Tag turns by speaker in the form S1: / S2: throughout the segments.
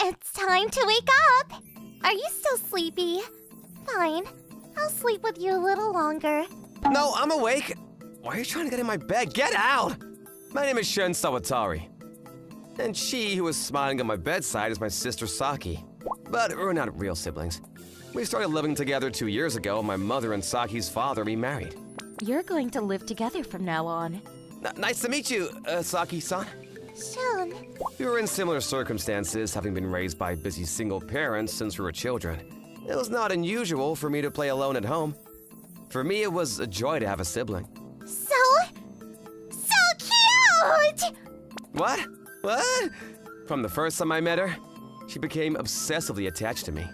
S1: It's time to wake up! Are you still sleepy? Fine. I'll sleep with you a little longer.
S2: No, I'm awake! Why are you trying to get in my bed? Get out! My name is Shen Sawatari. And she who is smiling at my bedside is my sister Saki. But we're not real siblings. We started living together 2 years ago and my mother and Saki's father remarried.
S1: You're going to live together from now on.
S2: Nice to meet you, Saki-san.
S1: Shun.
S2: We were in similar circumstances, having been raised by busy single parents since we were children. It was not unusual for me to play alone at home. For me, it was a joy to have a sibling.
S1: So cute!
S2: What? What? From the first time I met her, she became obsessively attached to me.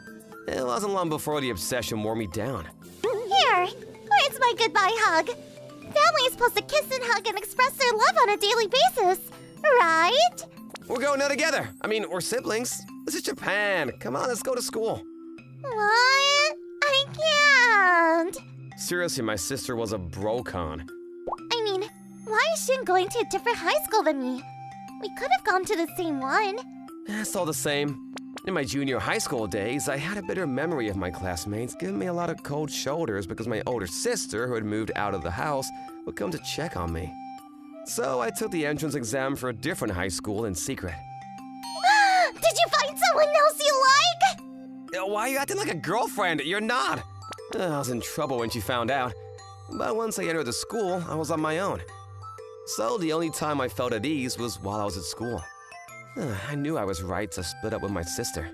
S2: It wasn't long before the obsession wore me down.
S1: Here, where's my goodbye hug? Family is supposed to kiss and hug and express their love on a daily basis, right?
S2: We're going out together. I mean, we're siblings. This is Japan. Come on, let's go to school.
S1: What? I can't.
S2: Seriously, my sister was a brocon.
S1: I mean, why is Shun going to a different high school than me? We could have gone to the same one.
S2: It's all the same. In my junior high school days, I had a bitter memory of my classmates giving me a lot of cold shoulders because my older sister, who had moved out of the house, would come to check on me. So I took the entrance exam for a different high school in secret.
S1: Did you find someone else you like?
S2: Why are you acting like a girlfriend? You're not. I was in trouble when she found out. But once I entered the school, I was on my own. So the only time I felt at ease was while I was at school. I knew I was right to split up with my sister.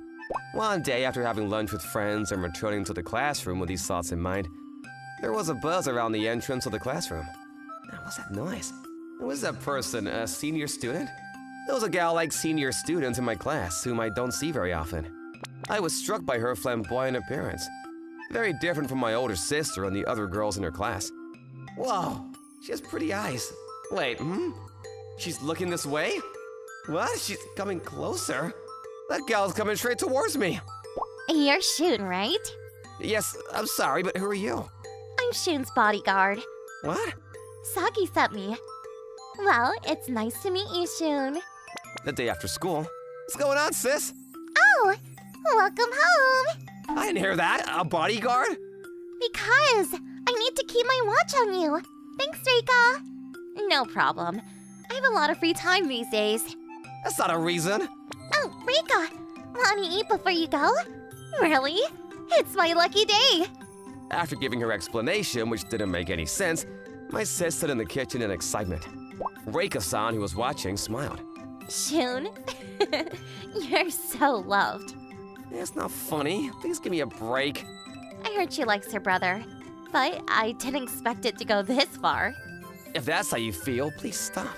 S2: One day, after having lunch with friends and returning to the classroom with these thoughts in mind, there was a buzz around the entrance of the classroom. What's that noise? Who is that person, a senior student? There was a gal like senior students in my class whom I don't see very often. I was struck by her flamboyant appearance. Very different from my older sister and the other girls in her class. Whoa, she has pretty eyes. Wait, She's looking this way? What? She's coming closer? That gal's coming straight towards me.
S1: You're Shun, right?
S2: Yes, I'm sorry, but who are you?
S1: I'm Shun's bodyguard.
S2: What?
S1: Saki sent me. Well, it's nice to meet you, Shun.
S2: The day after school. What's going on, sis?
S1: Oh, welcome home.
S2: I didn't hear that. A bodyguard?
S1: Because I need to keep my watch on you. Thanks, Reika. No problem. I have a lot of free time these days.
S2: That's not a reason.
S1: Oh, Reika, want to eat before you go? Really? It's my lucky day.
S2: After giving her explanation, which didn't make any sense, my sis stood in the kitchen in excitement. Reika-san, who was watching, smiled.
S1: Shun, you're so loved.
S2: It's not funny. Please give me a break.
S1: I heard she likes her brother, but I didn't expect it to go this far.
S2: If that's how you feel, please stop.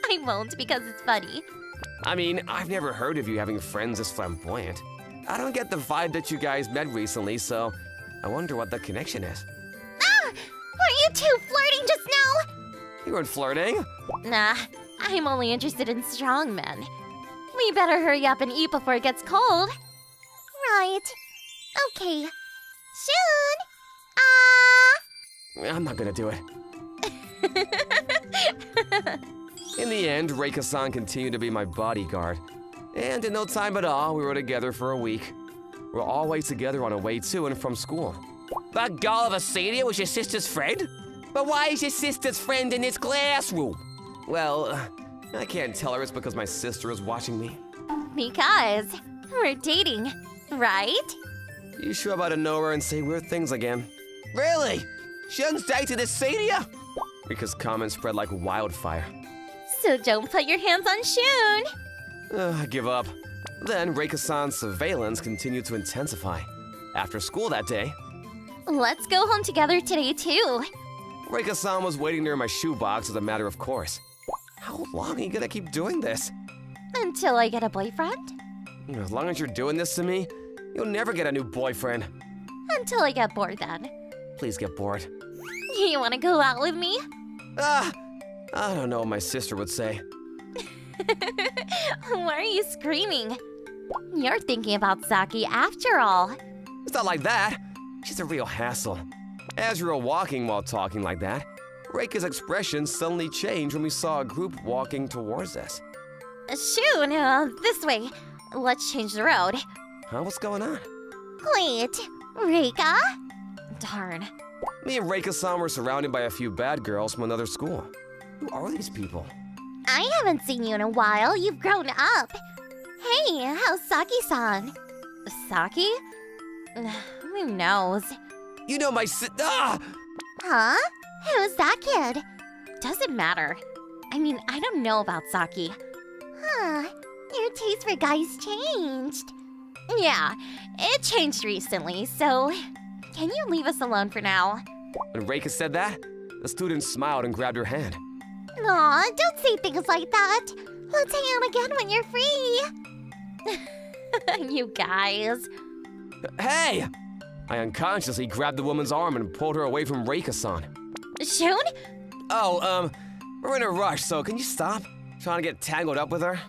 S1: I won't because it's funny.
S2: I mean, I've never heard of you having friends this flamboyant. I don't get the vibe that you guys met recently, so I wonder what the connection is.
S1: Ah! Were you two flirting just now?
S2: You weren't flirting.
S1: Nah, I'm only interested in strong men. We better hurry up and eat before it gets cold. Right. Okay. Shun!
S2: I'm not gonna do it. In the end, Reika-san continued to be my bodyguard. And in no time at all, we were together for a week. We're always together on our way to and from school. That girl of a senior was your sister's friend? But why is your sister's friend in this classroom? Well, I can't tell her it's because my sister is watching me.
S1: Because we're dating, right?
S2: You sure about to know her and say weird things again? Really? Shun's dating this senior? Rika's comments spread like wildfire.
S1: So don't put your hands on Shun.
S2: I give up. Then Reika-san's surveillance continued to intensify. After school that day,
S1: Let's go home together today too.
S2: Reika-san was waiting near my shoebox as a matter of course. How long are you gonna keep doing this?
S1: Until I get a boyfriend.
S2: As long as you're doing this to me, you'll never get a new boyfriend.
S1: Until I get bored then.
S2: Please get bored.
S1: You wanna go out with me?
S2: I don't know what my sister would say.
S1: Why are you screaming? You're thinking about Saki after all.
S2: It's not like that. She's a real hassle. As we were walking while talking like that, Reika's expression suddenly changed when we saw a group walking towards us.
S1: Shun, this way. Let's change the road.
S2: Huh? What's going on?
S1: Wait, Reika? Darn.
S2: Me and Reika-san were surrounded by a few bad girls from another school. Who are these people?
S1: I haven't seen you in a while. You've grown up. Hey, how's Saki-san? Saki? Who knows?
S2: You know my Ah!
S1: Huh? Who's that kid? Doesn't matter. I mean, I don't know about Saki. Huh. Your taste for guys changed. Yeah, it changed recently, so can you leave us alone for now?
S2: When Reika said that, the student smiled and grabbed her hand.
S1: Aw, don't say things like that. Let's hang out again when you're free. You guys.
S2: Hey! I unconsciously grabbed the woman's arm and pulled her away from Reika-san.
S1: Shun?
S2: Oh, we're in a rush, so can you stop trying to get tangled up with her?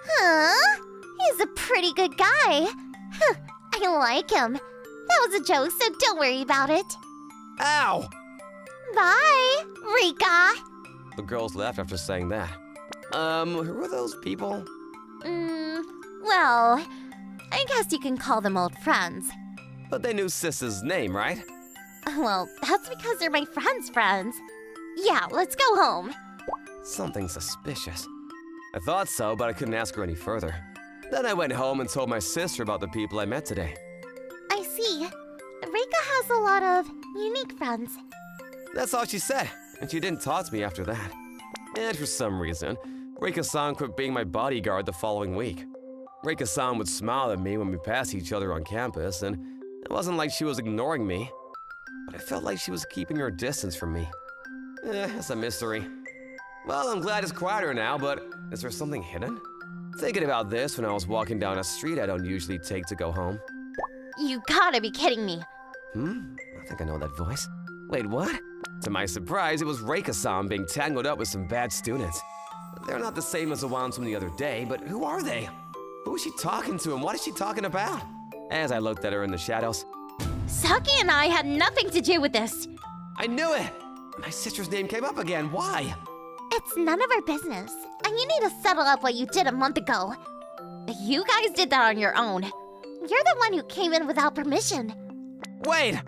S1: Huh? He's a pretty good guy. Huh, I like him. That was a joke, so don't worry about it.
S2: Ow!
S1: Bye, Rika.
S2: The girls left after saying that. Who are those people?
S1: Well, I guess you can call them old friends.
S2: But they knew Sis's name, right?
S1: Well, that's because they're my friends' friends. Yeah, let's go home.
S2: Something suspicious. I thought so, but I couldn't ask her any further. Then I went home and told my sister about the people I met today.
S1: I see. Rika has a lot of unique friends.
S2: That's all she said, and she didn't talk to me after that. And for some reason, Reika-san quit being my bodyguard the following week. Reika-san would smile at me when we passed each other on campus, and it wasn't like she was ignoring me, but I felt like she was keeping her distance from me. It's a mystery. Well, I'm glad it's quieter now, but is there something hidden? Thinking about this when I was walking down a street I don't usually take to go home.
S1: You gotta be kidding me.
S2: I think I know that voice. Wait, what? To my surprise, it was Reika-san being tangled up with some bad students. They're not the same as the ones from the other day, but who are they? Who is she talking to and what is she talking about? As I looked at her in the shadows.
S1: Saki and I had nothing to do with this.
S2: I knew it! My sister's name came up again. Why?
S1: It's none of our business, and you need to settle up what you did a month ago. You guys did that on your own. You're the one who came in without permission.
S2: Wait!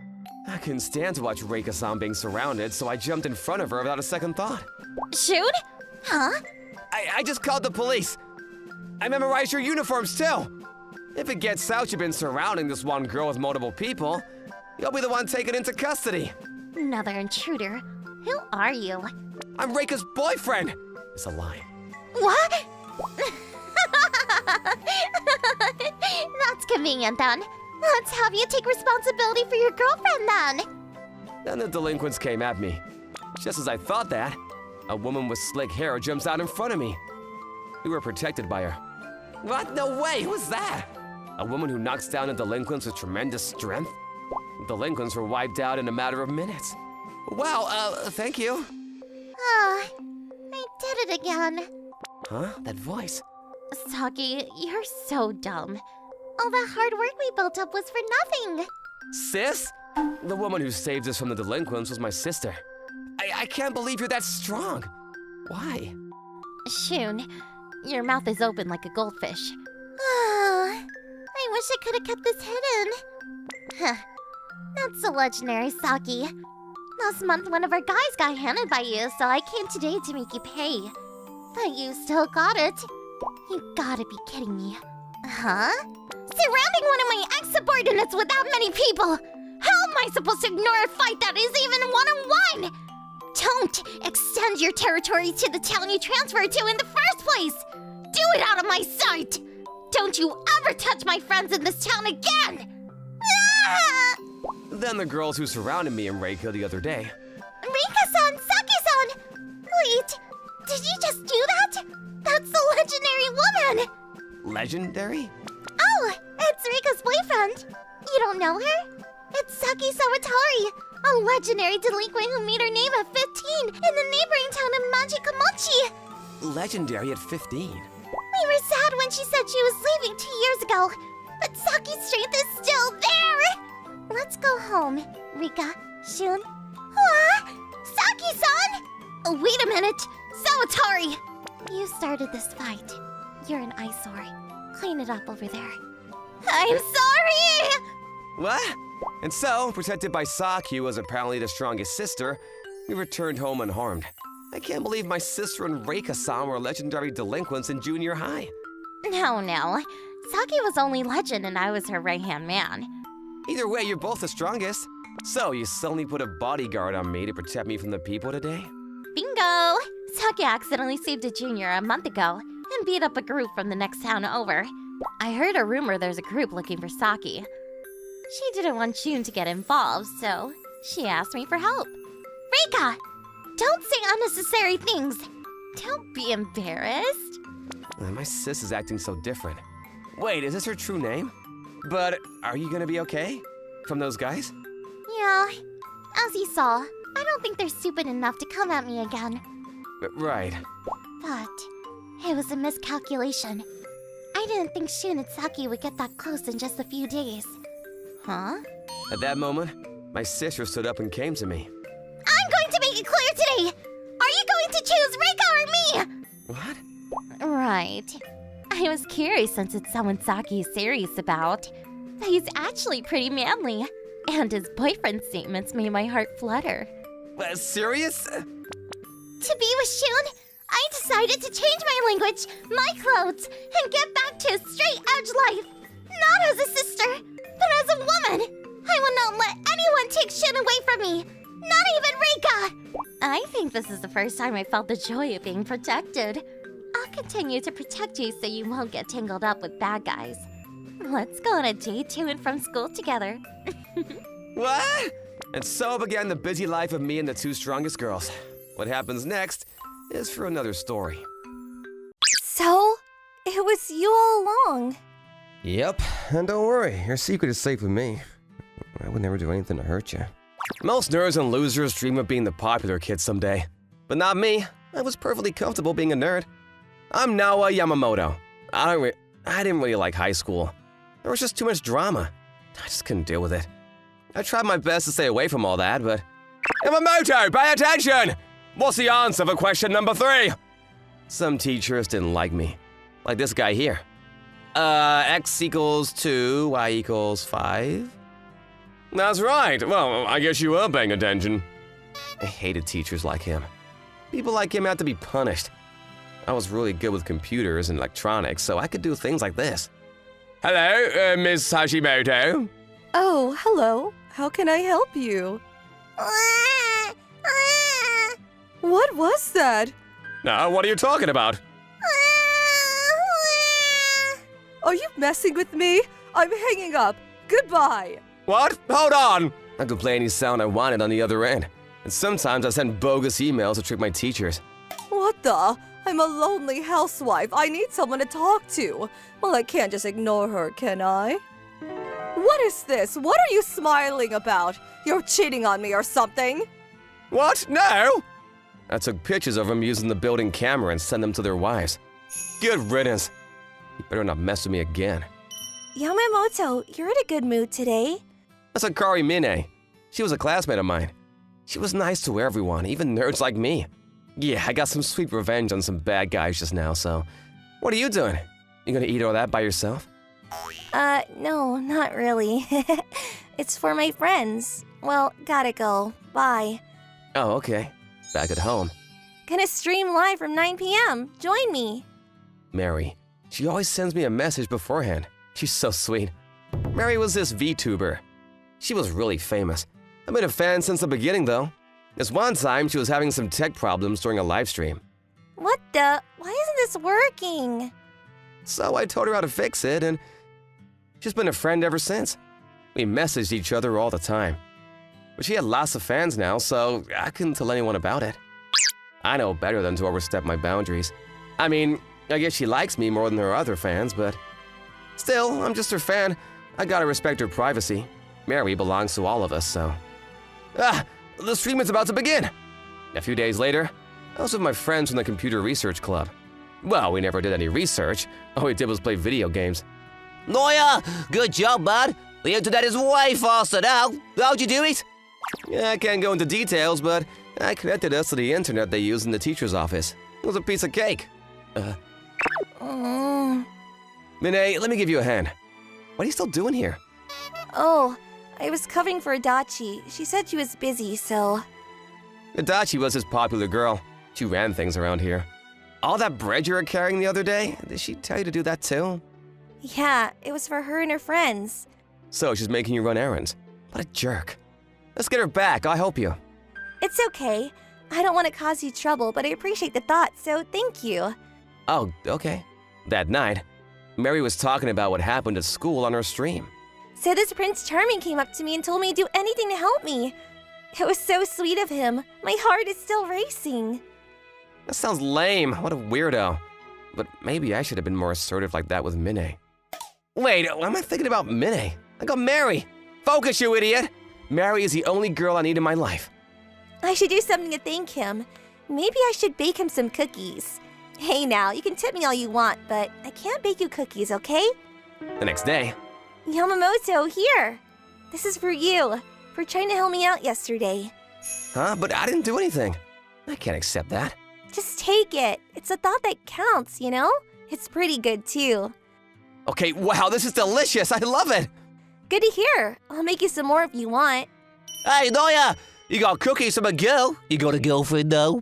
S2: I couldn't stand to watch Reika-san being surrounded, so I jumped in front of her without a second thought.
S1: Shoot? Huh?
S2: I just called the police. I memorized your uniforms too. If it gets out you've been surrounding this one girl with multiple people, you'll be the one taken into custody.
S1: Another intruder. Who are you?
S2: I'm Reika's boyfriend. It's a lie.
S1: What? That's convenient then. Let's have you take responsibility for your girlfriend then.
S2: Then the delinquents came at me. Just as I thought that, a woman with slick hair jumps out in front of me. We were protected by her. What? No way! Who's that? A woman who knocks down the delinquents with tremendous strength? Delinquents were wiped out in a matter of minutes. Wow, thank you.
S1: I did it again.
S2: Huh? That voice.
S1: Saki, you're so dumb. All that hard work we built up was for nothing.
S2: Sis? The woman who saved us from the delinquents was my sister. I can't believe you're that strong. Why?
S1: Shun, your mouth is open like a goldfish. I wish I could have kept this hidden. Huh. That's so legendary, Saki. Last month, one of our guys got handed by you, so I came today to make you pay. But you still got it. You gotta be kidding me. Huh? Surrounding one of my ex-subordinates with that many people! How am I supposed to ignore a fight that is even one-on-one? Don't extend your territory to the town you transferred to in the first place! Do it out of my sight! Don't you ever touch my friends in this town again! Ah!
S2: Then the girls who surrounded me and Reika the other day.
S1: Rika-san! Saki-san! Wait, did you just do that? That's the legendary woman!
S2: Legendary?
S1: Oh, it's Rika's boyfriend. You don't know her? It's Saki Sawatari, a legendary delinquent who made her name at 15 in the neighboring town of Majikamochi.
S2: Legendary at 15?
S1: We were sad when she said she was leaving 2 years ago, but Saki's strength is still there. Let's go home, Rika, Shun. What? Saki-san! Oh, wait a minute. Sawatari! You started this fight. You're an eyesore. Clean it up over there. I'm sorry!
S2: What? And so, protected by Saki, who was apparently the strongest sister, we returned home unharmed. I can't believe my sister and Reika-san were legendary delinquents in junior high.
S1: No. Saki was only legend and I was her right-hand man.
S2: Either way, you're both the strongest. So, you suddenly put a bodyguard on me to protect me from the people today?
S1: Bingo! Saki accidentally saved a junior a month ago and beat up a group from the next town over. I heard a rumor there's a group looking for Saki. She didn't want June to get involved, so she asked me for help. Reika! Don't say unnecessary things! Don't be embarrassed.
S2: My sis is acting so different. Wait, is this her true name? But are you gonna be okay? From those guys?
S1: Yeah, as you saw, I don't think they're stupid enough to come at me again.
S2: Right.
S1: But it was a miscalculation. I didn't think Shun and Saki would get that close in just a few days. Huh?
S2: At that moment, my sister stood up and came to me.
S1: I'm going to make it clear today! Are you going to choose Reika or me?
S2: What?
S1: Right. I was curious since it's someone Saki is serious about. But he's actually pretty manly. And his boyfriend statements made my heart flutter.
S2: Serious?
S1: To be with Shun, I decided to change my language, my clothes, and get back to a straight-edge life. Not as a sister, but as a woman. I will not let anyone take Shun away from me. Not even Reika. I think this is the first time I felt the joy of being protected. I'll continue to protect you so you won't get tangled up with bad guys. Let's go on a date to and from school together.
S2: What? And so began the busy life of me and the two strongest girls. What happens next is for another story.
S3: So, it was you all along.
S4: Yep, and don't worry, your secret is safe with me. I would never do anything to hurt you.
S2: Most nerds and losers dream of being the popular kid someday. But not me. I was perfectly comfortable being a nerd. I'm Nawa Yamamoto. I didn't really like high school. There was just too much drama. I just couldn't deal with it. I tried my best to stay away from all that, but... Yamamoto, pay attention! What's the answer for question number 3? Some teachers didn't like me. Like this guy here. X equals 2, Y equals 5? That's right. Well, I guess you were paying attention. I hated teachers like him. People like him had to be punished. I was really good with computers and electronics, so I could do things like this. Hello, Miss Hashimoto.
S3: Oh, hello. How can I help you? What was that?
S2: Now, what are you talking about?
S3: Are you messing with me? I'm hanging up. Goodbye.
S2: What? Hold on! I could play any sound I wanted on the other end. And sometimes I sent bogus emails to trick my teachers.
S3: What the? I'm a lonely housewife. I need someone to talk to. Well, I can't just ignore her, can I? What is this? What are you smiling about? You're cheating on me or something?
S2: What? No! I took pictures of them using the building camera and sent them to their wives. Good riddance. You better not mess with me again.
S3: Yamamoto, you're in a good mood today.
S2: That's Akari Mine. She was a classmate of mine. She was nice to everyone, even nerds like me. Yeah, I got some sweet revenge on some bad guys just now, so... What are you doing? You gonna eat all that by yourself?
S3: No, not really. It's for my friends. Well, gotta go. Bye.
S2: Oh, okay. Back at home.
S3: Gonna stream live from 9 p.m. Join me.
S2: Mary. She always sends me a message beforehand. She's so sweet. Mary was this VTuber. She was really famous. I've been a fan since the beginning, though. This one time, she was having some tech problems during a live stream.
S3: What the? Why isn't this working?
S2: So I told her how to fix it, and she's been a friend ever since. We messaged each other all the time. But she had lots of fans now, so I couldn't tell anyone about it. I know better than to overstep my boundaries. I mean, I guess she likes me more than her other fans, but... Still, I'm just her fan. I gotta respect her privacy. Mary belongs to all of us, so... The stream is about to begin! A few days later, I was with my friends from the computer research club. Well, we never did any research. All we did was play video games.
S5: Noya, good job, bud. The internet is way faster now. How'd you do it?
S2: Yeah, I can't go into details, but I connected us to the internet they use in the teacher's office. It was a piece of cake. Mine, let me give you a hand. What are you still doing here?
S3: Oh, I was covering for Adachi. She said she was busy, so...
S2: Adachi was his popular girl. She ran things around here. All that bread you were carrying the other day, did she tell you to do that too?
S3: Yeah, it was for her and her friends.
S2: So she's making you run errands. What a jerk. Let's get her back, I'll help you.
S3: It's okay. I don't want to cause you trouble, but I appreciate the thought, so thank you.
S2: Oh, okay. That night, Mary was talking about what happened at school on her stream.
S3: So this Prince Charming came up to me and told me to do anything to help me. It was so sweet of him. My heart is still racing.
S2: That sounds lame. What a weirdo. But maybe I should have been more assertive like that with Mine. Wait, why am I thinking about Mine? I got Mary. Focus, you idiot. Mary is the only girl I need in my life.
S3: I should do something to thank him. Maybe I should bake him some cookies. Hey now, you can tip me all you want, but I can't bake you cookies, okay?
S2: The next day,
S3: Yamamoto, here. This is for you, for trying to help me out yesterday.
S2: huh? But I didn't do anything. I can't accept that.
S3: Just take it. It's a thought that counts, you know? It's pretty good too.
S2: Okay, wow, this is delicious. I love it.
S3: Good to hear. I'll make you some more if you want.
S5: Hey, Noya, you got cookies from a girl? You got a girlfriend, though?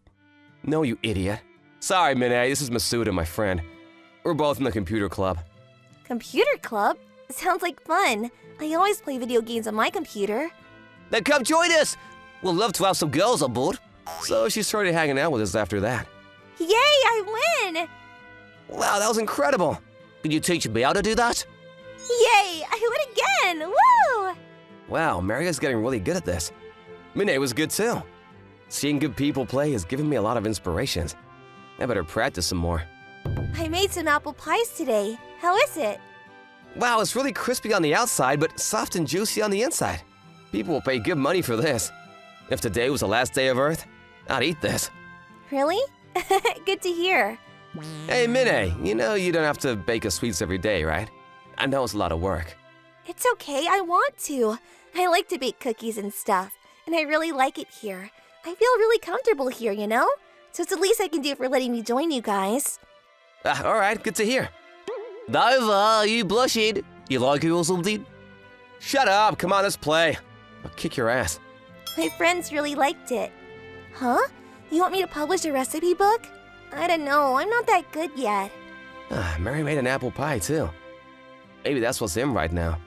S2: No, you idiot. Sorry, Mine, this is Masuda, my friend. We're both in the computer club.
S3: Computer club? Sounds like fun. I always play video games on my computer.
S5: Then come join us. We'll love to have some girls on board.
S2: So she started hanging out with us after that.
S3: Yay, I win!
S2: Wow, that was incredible.
S5: Can you teach me how to do that?
S3: Yay, I win again! Woo!
S2: Wow, Maria's getting really good at this. Mine was good too. Seeing good people play has given me a lot of inspirations. I better practice some more.
S3: I made some apple pies today. How is it?
S2: Wow, it's really crispy on the outside, but soft and juicy on the inside. People will pay good money for this. If today was the last day of Earth, I'd eat this.
S3: Really? Good to hear.
S2: Hey, Mine, you know you don't have to bake us sweets every day, right? I know it's a lot of work.
S3: It's okay, I want to. I like to bake cookies and stuff, and I really like it here. I feel really comfortable here, you know? So it's the least I can do for letting me join you guys.
S2: All right, good to hear.
S5: Nova, are you blushing? You like it or something?
S2: Shut up, come on, let's play. I'll kick your ass.
S3: My friends really liked it. Huh? You want me to publish a recipe book? I don't know, I'm not that good yet.
S2: Mary made an apple pie too. Maybe that's what's in right now.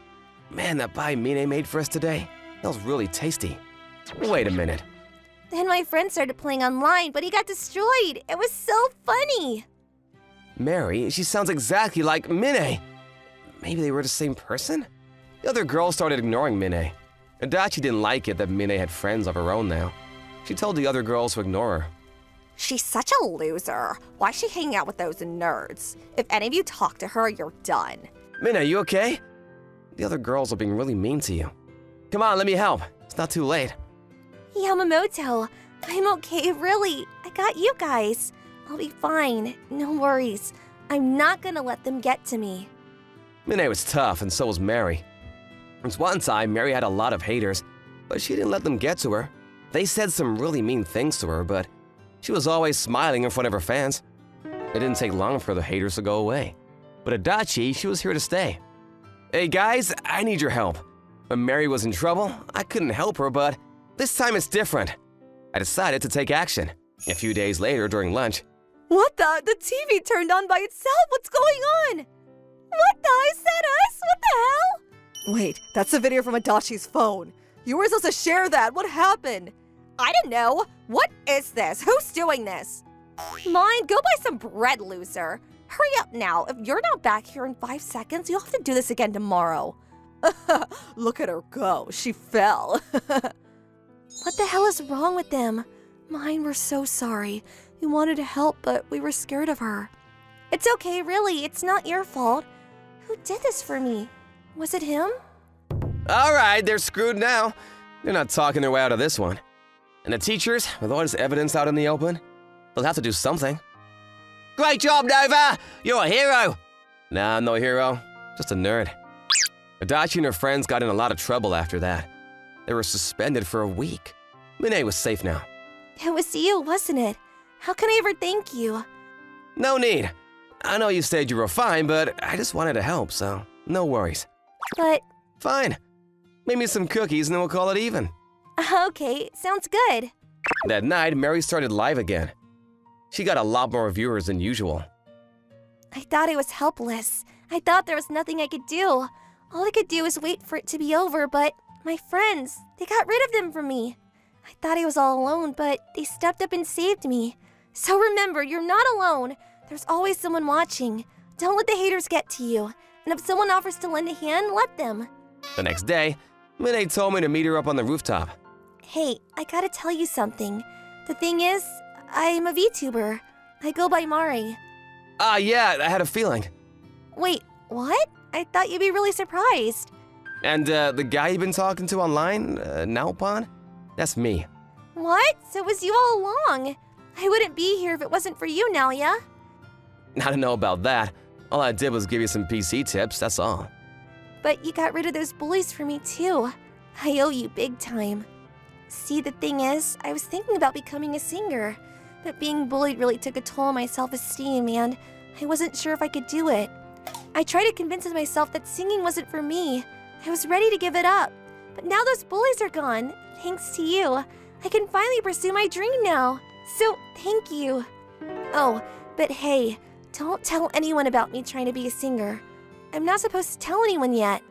S2: Man, that pie Mine made for us today, that was really tasty. Wait a minute.
S3: Then my friend started playing online, but he got destroyed. It was so funny.
S2: Mary, she sounds exactly like Mine. Maybe they were the same person? The other girls started ignoring Mine. Adachi didn't like it that Mine had friends of her own now. She told the other girls to ignore her.
S3: She's such a loser. Why's she hanging out with those nerds? If any of you talk to her, you're done.
S2: Mine, you okay? The other girls are being really mean to you. Come on, let me help. It's not too late.
S3: Yamamoto, I'm okay, really. I got you guys. I'll be fine. No worries. I'm not gonna let them get to me.
S2: Mine was tough, and so was Mary. Once one time, Mary had a lot of haters, but she didn't let them get to her. They said some really mean things to her, but she was always smiling in front of her fans. It didn't take long for the haters to go away. But Adachi, she was here to stay. Hey guys, I need your help. When Mary was in trouble, I couldn't help her, but this time it's different. I decided to take action. A few days later, during lunch,
S3: What the? The TV turned on by itself. What's going on? What the? Is that us? What the hell? Wait, that's a video from Adachi's phone. You were supposed to share that. What happened? I don't know. What is this? Who's doing this? Mine, go buy some bread, loser. Hurry up now. If you're not back here in 5 seconds, you'll have to do this again tomorrow. Look at her go. She fell. What the hell is wrong with them? Mine, we're so sorry. We wanted to help, but we were scared of her. It's okay, really. It's not your fault. Who did this for me? Was it him?
S2: all right, they're screwed now. They're not talking their way out of this one. And the teachers, with all this evidence out in the open, they'll have to do something.
S5: Great job, Nova! You're a hero!
S2: Nah, I'm no hero. Just a nerd. Adachi and her friends got in a lot of trouble after that. They were suspended for a week. Mine was safe now.
S3: It was you, wasn't it? How can I ever thank you?
S2: No need. I know you said you were fine, but I just wanted to help, so no worries.
S3: But,
S2: Fine. Make me some cookies and then we'll call it even.
S3: okay, sounds good.
S2: That night, Mary started live again. She got a lot more viewers than usual.
S3: I thought I was helpless. I thought there was nothing I could do. All I could do was wait for it to be over, but my friends, they got rid of them from me. I thought I was all alone, but they stepped up and saved me. So remember, you're not alone. There's always someone watching. Don't let the haters get to you. And if someone offers to lend a hand, let them.
S2: The next day, Minnie told me to meet her up on the rooftop.
S3: Hey, I gotta tell you something. The thing is, I'm a VTuber. I go by Mari.
S2: Ah, yeah, I had a feeling.
S3: Wait, what? I thought you'd be really surprised.
S2: And the guy you've been talking to online, Naupon? That's me.
S3: What? So it was you all along. I wouldn't be here if it wasn't for you, Nalia.
S2: I don't know about that. All I did was give you some PC tips, that's all.
S3: But you got rid of those bullies for me, too. I owe you big time. See, the thing is, I was thinking about becoming a singer, but being bullied really took a toll on my self-esteem, and I wasn't sure if I could do it. I tried to convince myself that singing wasn't for me. I was ready to give it up. But now those bullies are gone. Thanks to you, I can finally pursue my dream now. So, thank you. Oh, but hey, don't tell anyone about me trying to be a singer. I'm not supposed to tell anyone yet.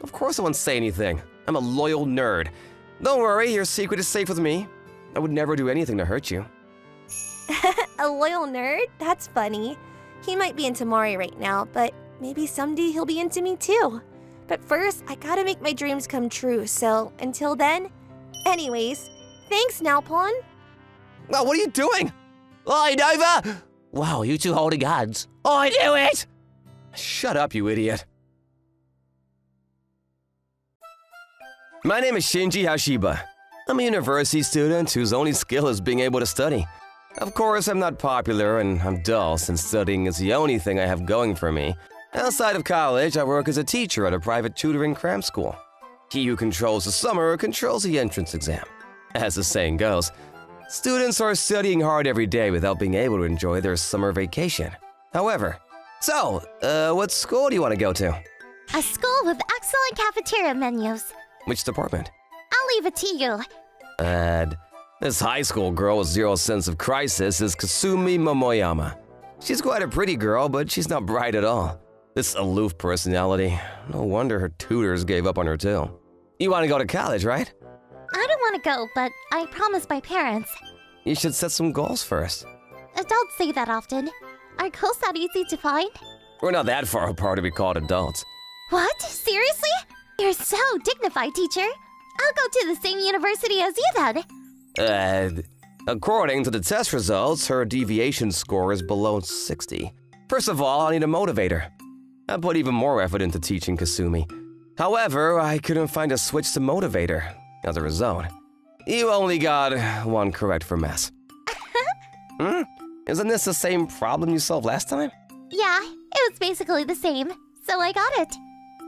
S2: Of course I won't say anything. I'm a loyal nerd. Don't worry, your secret is safe with me. I would never do anything to hurt you.
S3: A loyal nerd? That's funny. He might be into Mari right now, but maybe someday he'll be into me too. But first, I gotta make my dreams come true, so until then... Anyways, thanks, Naupon.
S2: Oh, what are you doing?
S5: Oi, Nova! Wow, you two holding hands. I knew it!
S2: Shut up, you idiot. My name is Shinji Hashiba. I'm a university student whose only skill is being able to study. Of course, I'm not popular and I'm dull since studying is the only thing I have going for me. Outside of college, I work as a teacher at a private tutoring cram school. He who controls the summer controls the entrance exam. As the saying goes, students are studying hard every day without being able to enjoy their summer vacation. However, what school do you want to go to?
S1: A school with excellent cafeteria menus.
S2: Which department?
S1: I'll leave it to you.
S2: This high school girl with zero sense of crisis is Kasumi Momoyama. She's quite a pretty girl, but she's not bright at all. This aloof personality. No wonder her tutors gave up on her too. You want to go to college, right?
S1: I don't want to go, but I promised my parents.
S2: You should set some goals first.
S1: Don't say that often. Are goals that easy to find?
S2: We're not that far apart to be called adults.
S1: What? Seriously? You're so dignified, teacher. I'll go to the same university as you then.
S2: According to the test results, her deviation score is below 60. First of all, I need a motivator. I put even more effort into teaching Kasumi. However, I couldn't find a switch to motivator. As a result, you only got one correct for mess. Isn't this the same problem you solved last time?
S1: Yeah, it was basically the same, so I got it.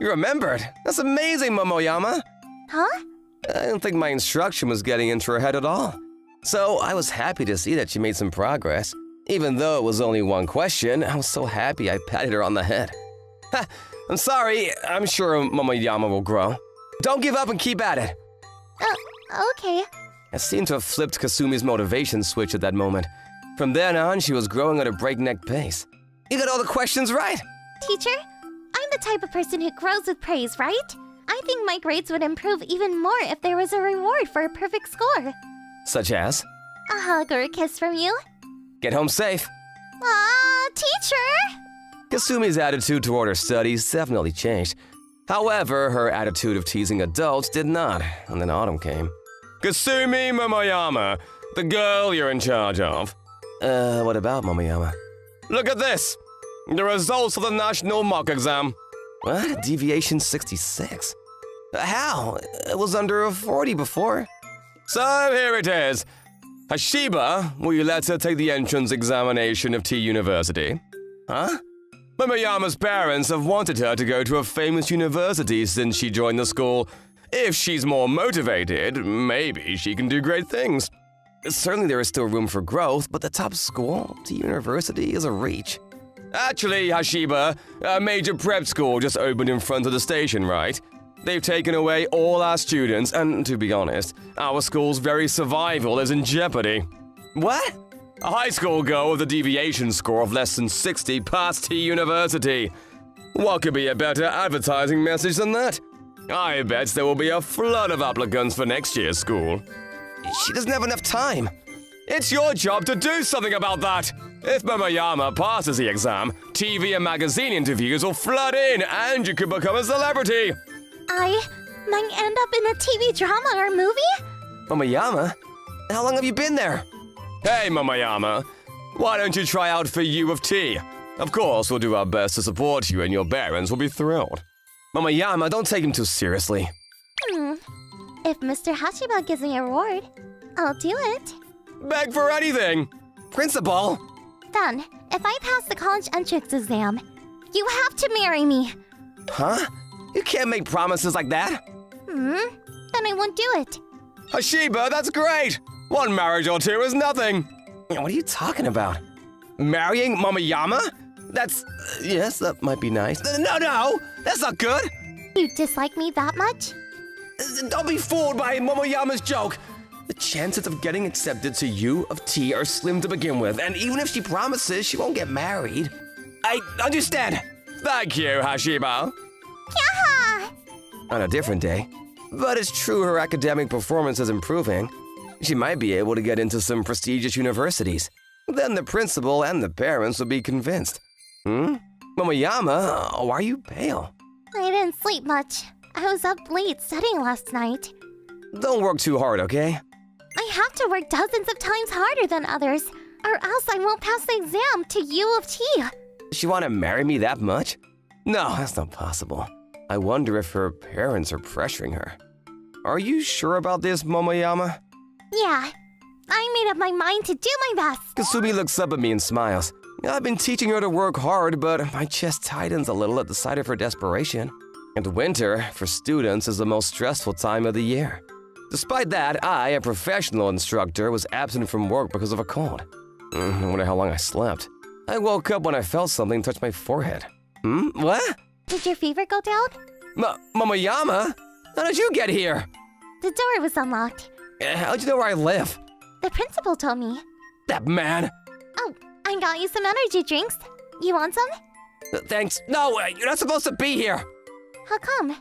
S2: You remembered? That's amazing, Momoyama!
S1: Huh?
S2: I didn't think my instruction was getting into her head at all. So I was happy to see that she made some progress. Even though it was only one question, I was so happy I patted her on the head. Ha! I'm sorry, I'm sure Momoyama will grow. Don't give up and keep at it!
S1: Okay.
S2: I seemed to have flipped Kasumi's motivation switch at that moment. From then on, she was growing at a breakneck pace. You got all the questions right!
S1: Teacher, I'm the type of person who grows with praise, right? I think my grades would improve even more if there was a reward for a perfect score.
S2: Such as?
S1: A hug or a kiss from you?
S2: Get home safe.
S1: Teacher!
S2: Kasumi's attitude toward her studies definitely changed. However, her attitude of teasing adults did not, and then autumn came. Kasumi Momoyama, the girl you're in charge of. What about Momoyama? Look at this! The results of the national mock exam. What? Deviation 66? How? It was under a 40 before. So here it is. Hashiba, will you let her take the entrance examination of T University? Huh? Momoyama's parents have wanted her to go to a famous university since she joined the school. If she's more motivated, maybe she can do great things. Certainly there is still room for growth, but the top school, T University, is a reach. Actually, Hashiba, a major prep school just opened in front of the station, right? They've taken away all our students, and to be honest, our school's very survival is in jeopardy. What? A high school girl with a deviation score of less than 60 passed T University. What could be a better advertising message than that? I bet there will be a flood of applicants for next year's school. She doesn't have enough time. It's your job to do something about that. If Momoyama passes the exam, TV and magazine interviews will flood in and you could become a celebrity.
S1: I might end up in a TV drama or movie?
S2: Momoyama? How long have you been there? Hey, Momoyama. Why don't you try out for U of T? Of course, we'll do our best to support you and your parents will be thrilled. Momoyama, don't take him too seriously.
S1: If Mr. Hashiba gives me a reward, I'll do it.
S2: Beg for anything. Principal.
S1: Then, if I pass the college entrance exam, you have to marry me.
S2: Huh? You can't make promises like that.
S1: Then I won't do it.
S2: Hashiba, that's great. One marriage or two is nothing. What are you talking about? Marrying Momoyama? That's... yes, that might be nice. No, that's not good.
S1: You dislike me that much?
S2: Don't be fooled by Momoyama's joke. The chances of getting accepted to U of T are slim to begin with, and even if she promises, she won't get married. I understand. Thank you, Hashiba.
S1: Yaha!
S2: On a different day. But it's true her academic performance is improving. She might be able to get into some prestigious universities. Then the principal and the parents will be convinced. Momoyama, why are you pale?
S1: I didn't sleep much. I was up late studying last night.
S2: Don't work too hard, okay?
S1: I have to work dozens of times harder than others, or else I won't pass the exam to U of T.
S2: Does she want to marry me that much? No, that's not possible. I wonder if her parents are pressuring her. Are you sure about this, Momoyama?
S1: Yeah, I made up my mind to do my best.
S2: Kasumi looks up at me and smiles. I've been teaching her to work hard, but my chest tightens a little at the sight of her desperation. And winter, for students, is the most stressful time of the year. Despite that, I, a professional instructor, was absent from work because of a cold. I wonder how long I slept. I woke up when I felt something touch my forehead. What?
S1: Did your fever go down?
S2: Momoyama? How did you get here?
S1: The door was unlocked.
S2: How'd you know where I live?
S1: The principal told me.
S2: That man.
S1: Oh, I got you some energy drinks. You want some?
S2: Thanks. No, you're not supposed to be here.
S1: How come?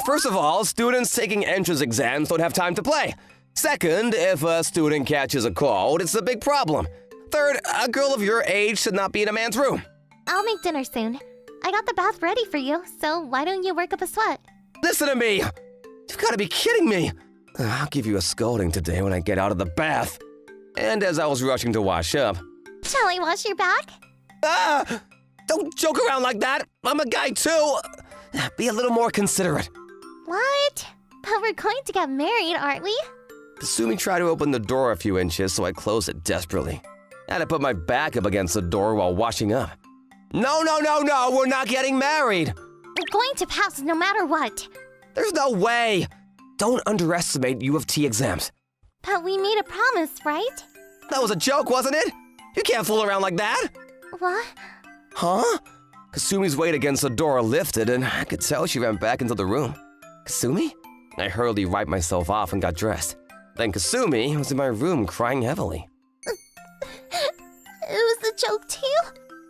S2: First of all, students taking entrance exams don't have time to play. Second, if a student catches a cold, it's a big problem. Third, a girl of your age should not be in a man's room.
S1: I'll make dinner soon. I got the bath ready for you, so why don't you work up a sweat?
S2: Listen to me! You've got to be kidding me! I'll give you a scolding today when I get out of the bath. And as I was rushing to wash up...
S1: Shall I wash your back?
S2: Ah! Don't joke around like that! I'm a guy too! Be a little more considerate.
S1: What? But we're going to get married, aren't we?
S2: Kasumi tried to open the door a few inches, so I closed it desperately. I had to put my back up against the door while washing up. No, we're not getting married!
S1: We're going to pass no matter what.
S2: There's no way! Don't underestimate U of T exams.
S1: But we made a promise, right?
S2: That was a joke, wasn't it? You can't fool around like that!
S1: What?
S2: Huh? Kasumi's weight against the door lifted, and I could tell she ran back into the room. Kasumi? I hurriedly wiped myself off and got dressed. Then Kasumi was in my room crying heavily.
S1: It was a joke too.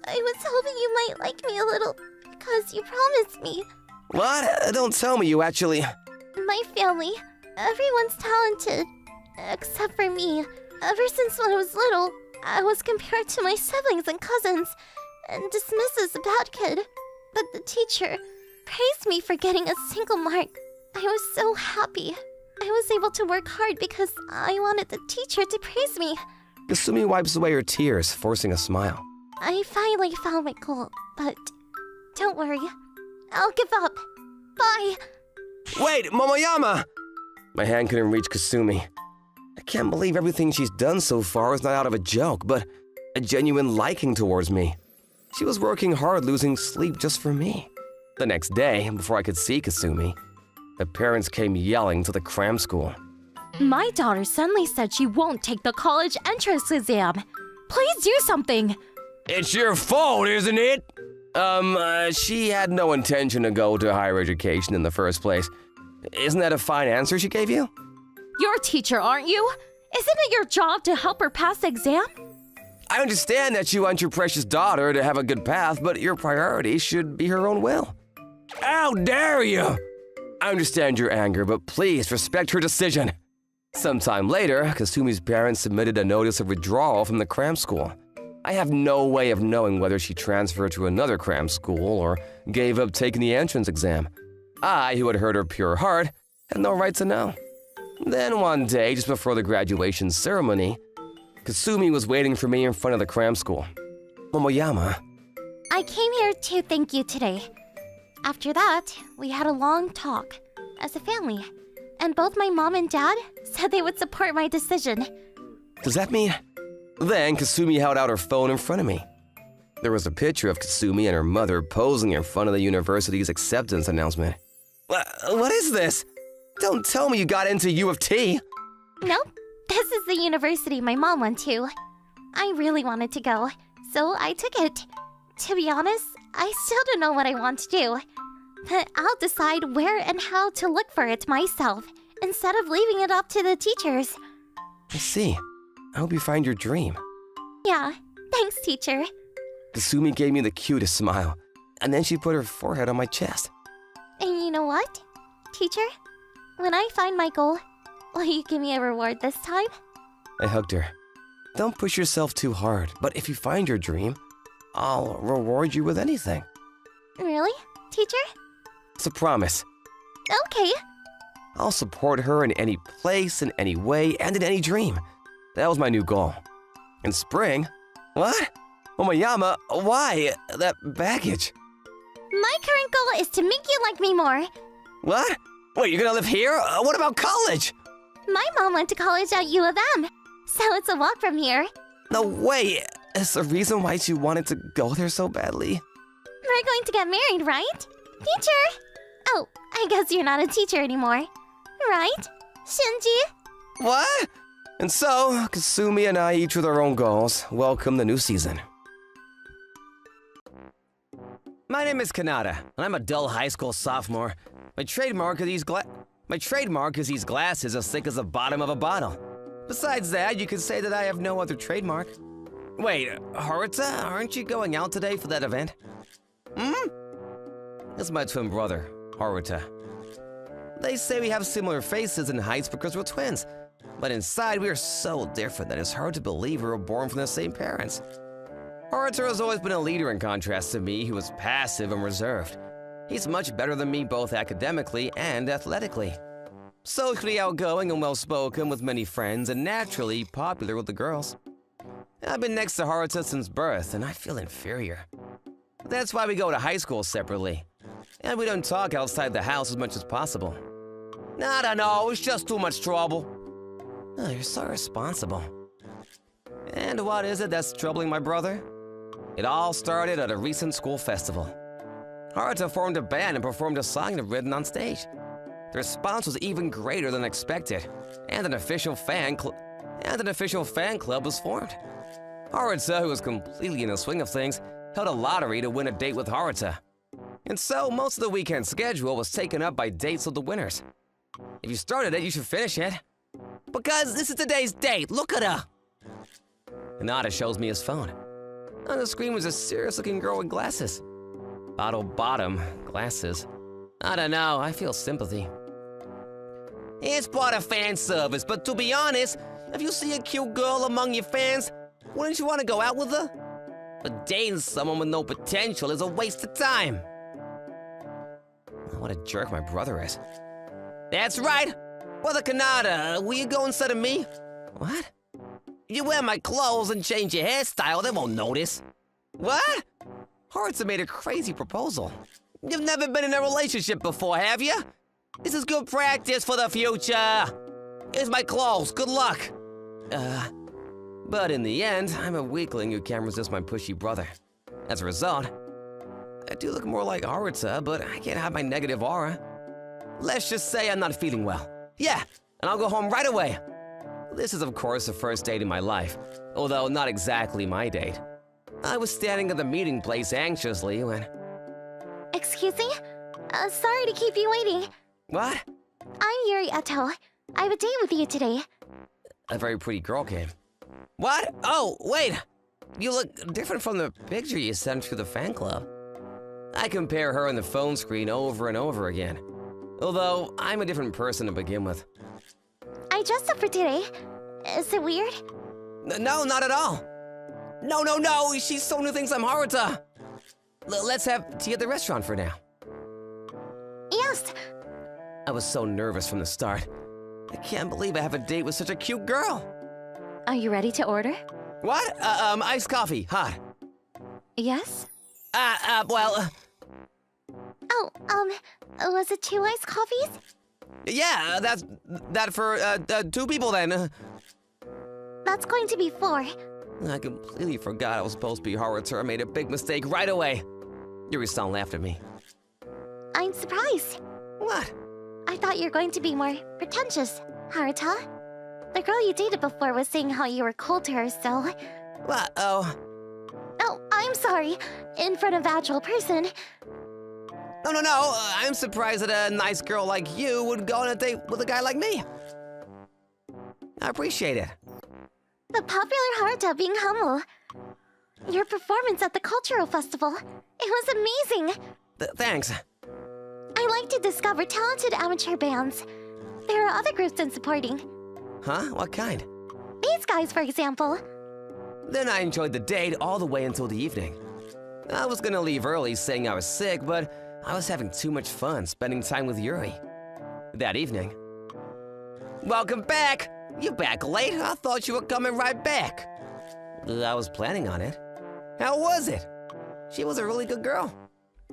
S1: I was hoping you might like me a little, because you promised me.
S2: What? Don't tell me you actually...
S1: My family, everyone's talented, except for me. Ever since when I was little, I was compared to my siblings and cousins, and dismissed as a bad kid. But the teacher praised me for getting a single mark. I was so happy. I was able to work hard because I wanted the teacher to praise me.
S2: Kasumi wipes away her tears, forcing a smile.
S1: I finally found my goal, but don't worry. I'll give up. Bye.
S2: Wait, Momoyama! My hand couldn't reach Kasumi. I can't believe everything she's done so far is not out of a joke, but a genuine liking towards me. She was working hard, losing sleep just for me. The next day, before I could see Kasumi, the parents came yelling to the cram school.
S6: My daughter suddenly said she won't take the college entrance exam. Please do something.
S2: It's your fault, isn't it? She had no intention to go to higher education in the first place. Isn't that a fine answer she gave you?
S1: You're a teacher, aren't you? Isn't it your job to help her pass the exam?
S2: I understand that you want your precious daughter to have a good path, but your priority should be her own will. How dare you! I understand your anger, but please respect her decision. Sometime later, Kasumi's parents submitted a notice of withdrawal from the cram school. I have no way of knowing whether she transferred to another cram school or gave up taking the entrance exam. I, who had hurt her pure heart, had no right to know. Then one day, just before the graduation ceremony, Kasumi was waiting for me in front of the cram school. Momoyama.
S1: I came here to thank you today. After that, we had a long talk as a family, and both my mom and dad said they would support my decision.
S2: Does that mean? Then Kasumi held out her phone in front of me. There was a picture of Kasumi and her mother posing in front of the university's acceptance announcement. What is this? Don't tell me you got into U of T.
S1: Nope, this is the university my mom went to. I really wanted to go, so I took it. To be honest, I still don't know what I want to do. But I'll decide where and how to look for it myself, instead of leaving it up to the teachers.
S2: I see. I hope you find your dream.
S1: Yeah, thanks, teacher.
S2: Kasumi gave me the cutest smile, and then she put her forehead on my chest.
S1: And you know what, teacher? When I find my goal, will you give me a reward this time?
S2: I hugged her. Don't push yourself too hard, but if you find your dream, I'll reward you with anything.
S1: Really, teacher?
S2: It's a promise.
S1: Okay.
S2: I'll support her in any place, in any way, and in any dream. That was my new goal. In spring? What? Momoyama, why? That baggage.
S1: My current goal is to make you like me more.
S2: What? Wait, you're gonna live here? What about college?
S1: My mom went to college at U of M, so it's a walk from here.
S2: No way. Is the reason why you wanted to go there so badly?
S1: We're going to get married, right? Teacher! Oh, I guess you're not a teacher anymore. Right? Shinji?
S2: What? And so, Kasumi and I, each with our own goals, welcome the new season. My name is Kanata, and I'm a dull high school sophomore. My trademark is these glasses as thick as the bottom of a bottle. Besides that, you could say that I have no other trademark. Wait, Haruta, aren't you going out today for that event? This is my twin brother, Haruta. They say we have similar faces and heights because we're twins, but inside we are so different that it's hard to believe we were born from the same parents. Haruta has always been a leader in contrast to me, who was passive and reserved. He's much better than me both academically and athletically. Socially outgoing and well-spoken with many friends and naturally popular with the girls. I've been next to Haruta since birth and I feel inferior. That's why we go to high school separately. And we don't talk outside the house as much as possible. I don't know, it's just too much trouble. Oh, you're so responsible. And what is it that's troubling my brother? It all started at a recent school festival. Haruta formed a band and performed a song written on stage. The response was even greater than expected, and an official fan club was formed. Haruta, who was completely in the swing of things, held a lottery to win a date with Haruta. And so most of the weekend schedule was taken up by dates of the winners. If you started it, you should finish it. Because this is today's date, look at her! Hinata shows me his phone. On the screen was a serious-looking girl with glasses. Bottle bottom, glasses. I don't know, I feel sympathy. It's part of fan service, but to be honest, if you see a cute girl among your fans, wouldn't you want to go out with her? But dating someone with no potential is a waste of time. What a jerk my brother is. That's right! Brother Kanata, will you go instead of me? What? If you wear my clothes and change your hairstyle, they won't notice. What? Haruta made a crazy proposal. You've never been in a relationship before, have you? This is good practice for the future. Here's my clothes, good luck. But in the end, I'm a weakling who can't resist my pushy brother. As a result, I do look more like Haruta, but I can't have my negative aura. Let's just say I'm not feeling well. Yeah, and I'll go home right away. This is, of course, the first date in my life, although not exactly my date. I was standing at the meeting place anxiously when...
S1: Excuse me? Sorry to keep you waiting.
S2: What?
S1: I'm Yuri Eto. I have a date with you today.
S2: A very pretty girl came. What? Oh, wait! You look different from the picture you sent through the fan club. I compare her and the phone screen over and over again. Although, I'm a different person to begin with.
S1: I dressed up for today. Is it weird?
S2: No, not at all. No, she so thinks I'm Haruta. Let's have tea at the restaurant for now.
S1: Yes.
S2: I was so nervous from the start. I can't believe I have a date with such a cute girl.
S1: Are you ready to order?
S2: What? Iced coffee, hot.
S1: Yes?
S2: Well...
S1: Oh, was it 2 iced coffees?
S2: Yeah, that for, 2 people then.
S1: That's going to be 4.
S2: I completely forgot I was supposed to be Haruta. I made a big mistake right away. Yuri-san laughed at me.
S1: I'm surprised.
S2: What?
S1: I thought you were going to be more pretentious, Haruta. The girl you dated before was saying how you were cold to her, so...
S2: What? Oh...
S1: Oh, I'm sorry. In front of an actual person.
S2: No. I'm surprised that a nice girl like you would go on a date with a guy like me. I appreciate it.
S1: The popular Haruta being humble. Your performance at the cultural festival. It was amazing.
S2: Thanks.
S1: I like to discover talented amateur bands. There are other groups I'm supporting.
S2: Huh? What kind?
S1: These guys, for example.
S2: Then I enjoyed the date all the way until the evening. I was gonna leave early saying I was sick, but I was having too much fun spending time with Yuri. That evening. Welcome back! You back late? I thought you were coming right back. I was planning on it. How was it? She was a really good girl.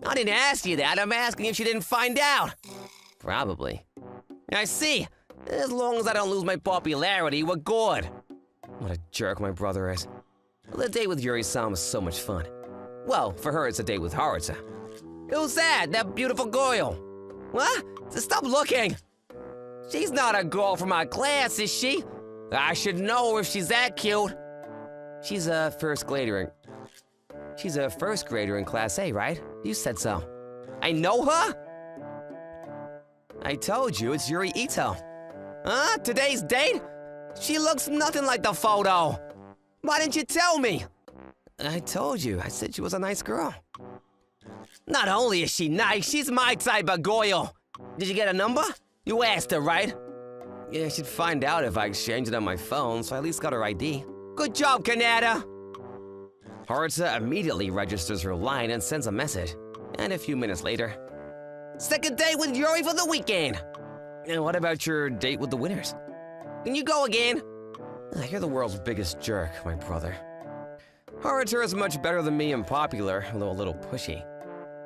S2: I didn't ask you that. I'm asking if she didn't find out. Probably. I see. As long as I don't lose my popularity, we're good. What a jerk my brother is. The date with Yuri-san was so much fun. Well, for her, it's a date with Haruta. Who's that beautiful girl? What? Stop looking! She's not a girl from our class, is she? I should know her if she's that cute. She's a first grader in Class A, right? You said so. I know her? I told you, it's Yuri Ito. Huh? Today's date? She looks nothing like the photo. Why didn't you tell me? I told you. I said she was a nice girl. Not only is she nice, she's my type of girl. Did you get a number? You asked her, right? Yeah, she'd find out if I exchanged it on my phone, so I at least got her ID. Good job, Kanata! Haruta immediately registers her line and sends a message. And a few minutes later, second date with Yuri for the weekend. And what about your date with the winners? Can you go again? You're the world's biggest jerk, my brother. Haruta is much better than me and popular, although a little pushy.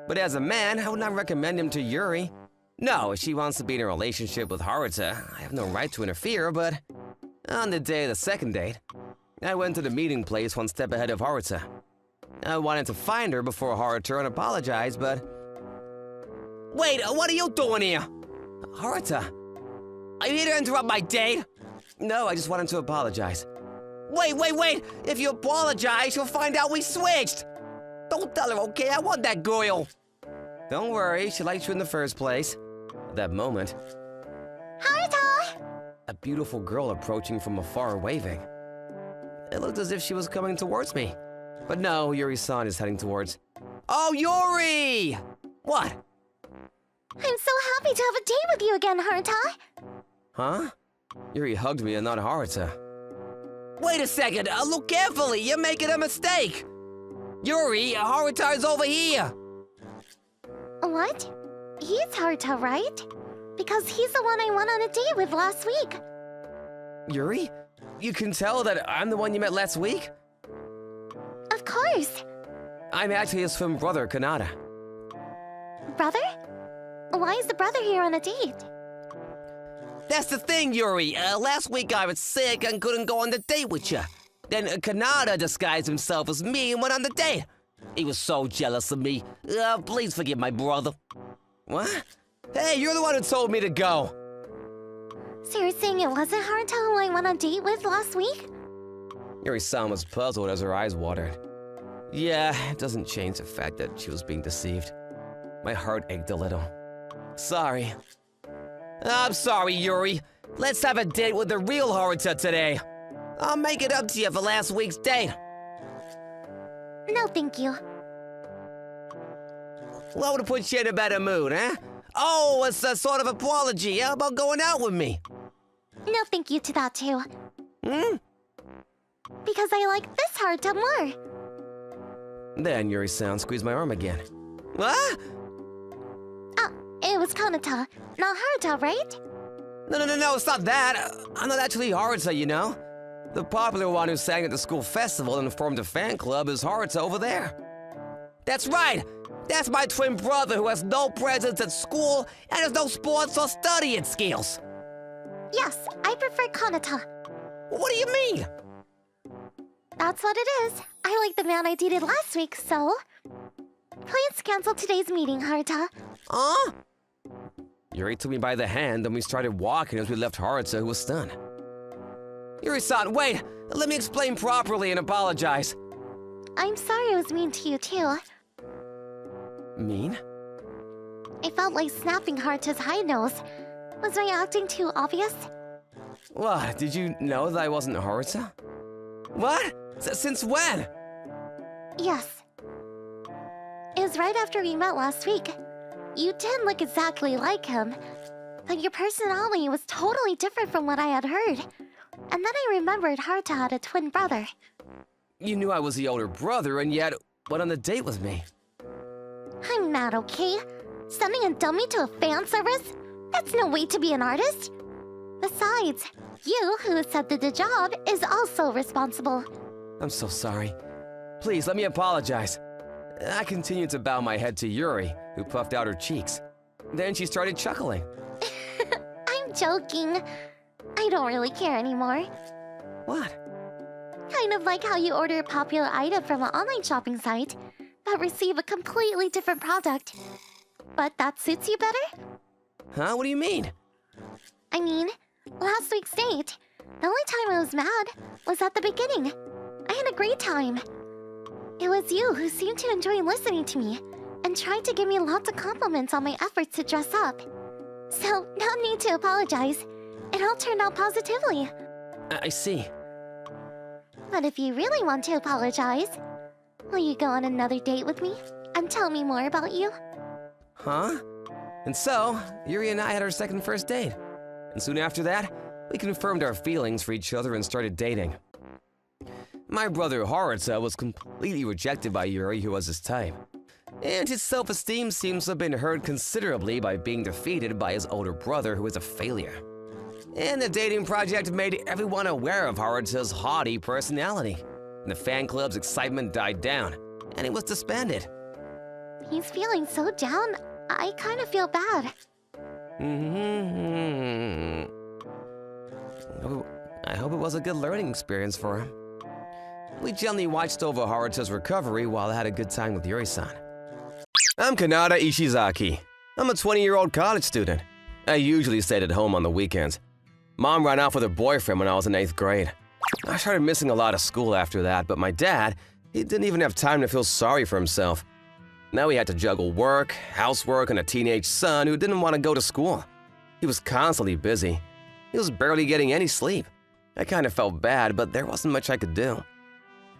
S2: But as a man, I would not recommend him to Yuri. No, if she wants to be in a relationship with Haruta, I have no right to interfere, but on the day of the second date, I went to the meeting place one step ahead of Haruta. I wanted to find her before Haruta and apologize, but... Wait, what are you doing here? Haruta, are you here to interrupt my date? No, I just wanted to apologize. Wait! If you apologize, you'll find out we switched! Don't tell her, okay? I want that girl! Don't worry, she liked you in the first place. At that moment...
S1: Haruta!
S2: A beautiful girl approaching from afar waving. It looked as if she was coming towards me. But no, Yuri-san is heading towards... Oh, Yuri! What?
S1: I'm so happy to have a date with you again, Haruta!
S2: Huh? Yuri hugged me and not Haruta. Wait a second! Look carefully! You're making a mistake! Yuri, Haruta is over here!
S1: What? He's Haruta, right? Because he's the one I went on a date with last week.
S2: Yuri? You can tell that I'm the one you met last week?
S1: Of course.
S2: I'm actually his twin brother, Kanata.
S1: Brother? Why is the brother here on a date?
S2: That's the thing, Yuri. Last week I was sick and couldn't go on the date with you. Then Kanata disguised himself as me and went on the date. He was so jealous of me. Please forgive my brother. What? Hey, you're the one who told me to go.
S1: So you're saying it wasn't Haruta who I went on a date with last week?
S2: Yuri-san was puzzled as her eyes watered. Yeah, it doesn't change the fact that she was being deceived. My heart ached a little. Sorry. I'm sorry, Yuri. Let's have a date with the real Haruta today. I'll make it up to you for last week's date.
S1: No, thank you.
S2: What would put you in a better mood, huh? Oh, it's a sort of apology. How about going out with me?
S1: No, thank you to that too. Because I like this Haruta more.
S2: Then Yuri-san squeezed my arm again. What?
S1: It was Kanata, not Haruta, right?
S2: No, it's not that. I'm not actually Haruta, you know. The popular one who sang at the school festival and formed a fan club is Haruta over there. That's right! That's my twin brother who has no presence at school and has no sports or studying skills.
S1: Yes, I prefer Kanata.
S2: What do you mean?
S1: That's what it is. I like the man I dated last week, so... Please cancel today's meeting, Haruta.
S2: Huh? Yuri took me by the hand and we started walking as we left Haruta, who was stunned. Yuri-san, wait! Let me explain properly and apologize.
S1: I'm sorry I was mean to you, too.
S2: Mean?
S1: I felt like snapping Haruta's high nose. Was my acting too obvious?
S2: What? Did you know that I wasn't Haruta? What? Since when?
S1: Yes. It was right after we met last week. You didn't look exactly like him, but your personality was totally different from what I had heard. And then I remembered Haruta had a twin brother.
S2: You knew I was the older brother and yet went on a date with me.
S1: I'm mad, okay? Sending a dummy to a fan service? That's no way to be an artist. Besides, you who accepted the job is also responsible.
S2: I'm so sorry. Please, let me apologize. I continued to bow my head to Yuri, who puffed out her cheeks. Then she started chuckling.
S1: I'm joking. I don't really care anymore.
S2: What?
S1: Kind of like how you order a popular item from an online shopping site, but receive a completely different product. But that suits you better?
S2: Huh? What do you mean?
S1: I mean, last week's date, the only time I was mad was at the beginning. I had a great time. It was you who seemed to enjoy listening to me and tried to give me lots of compliments on my efforts to dress up. So, no need to apologize. It all turned out positively.
S2: I see.
S1: But if you really want to apologize, will you go on another date with me and tell me more about you?
S2: Huh? And so, Yuri and I had our second first date. And soon after that, we confirmed our feelings for each other and started dating. My brother Haruta was completely rejected by Yuri, who was his type. And his self-esteem seems to have been hurt considerably by being defeated by his older brother, who was a failure. And the dating project made everyone aware of Haruta's haughty personality. And the fan club's excitement died down, and it was disbanded.
S1: He's feeling so down, I kind of feel bad.
S2: I hope it was a good learning experience for him. We gently watched over Haruta's recovery while I had a good time with Yuri-san. I'm Kanata Ishizaki. I'm a 20-year-old college student. I usually stayed at home on the weekends. Mom ran off with her boyfriend when I was in 8th grade. I started missing a lot of school after that, but my dad, he didn't even have time to feel sorry for himself. Now he had to juggle work, housework, and a teenage son who didn't want to go to school. He was constantly busy. He was barely getting any sleep. I kind of felt bad, but there wasn't much I could do.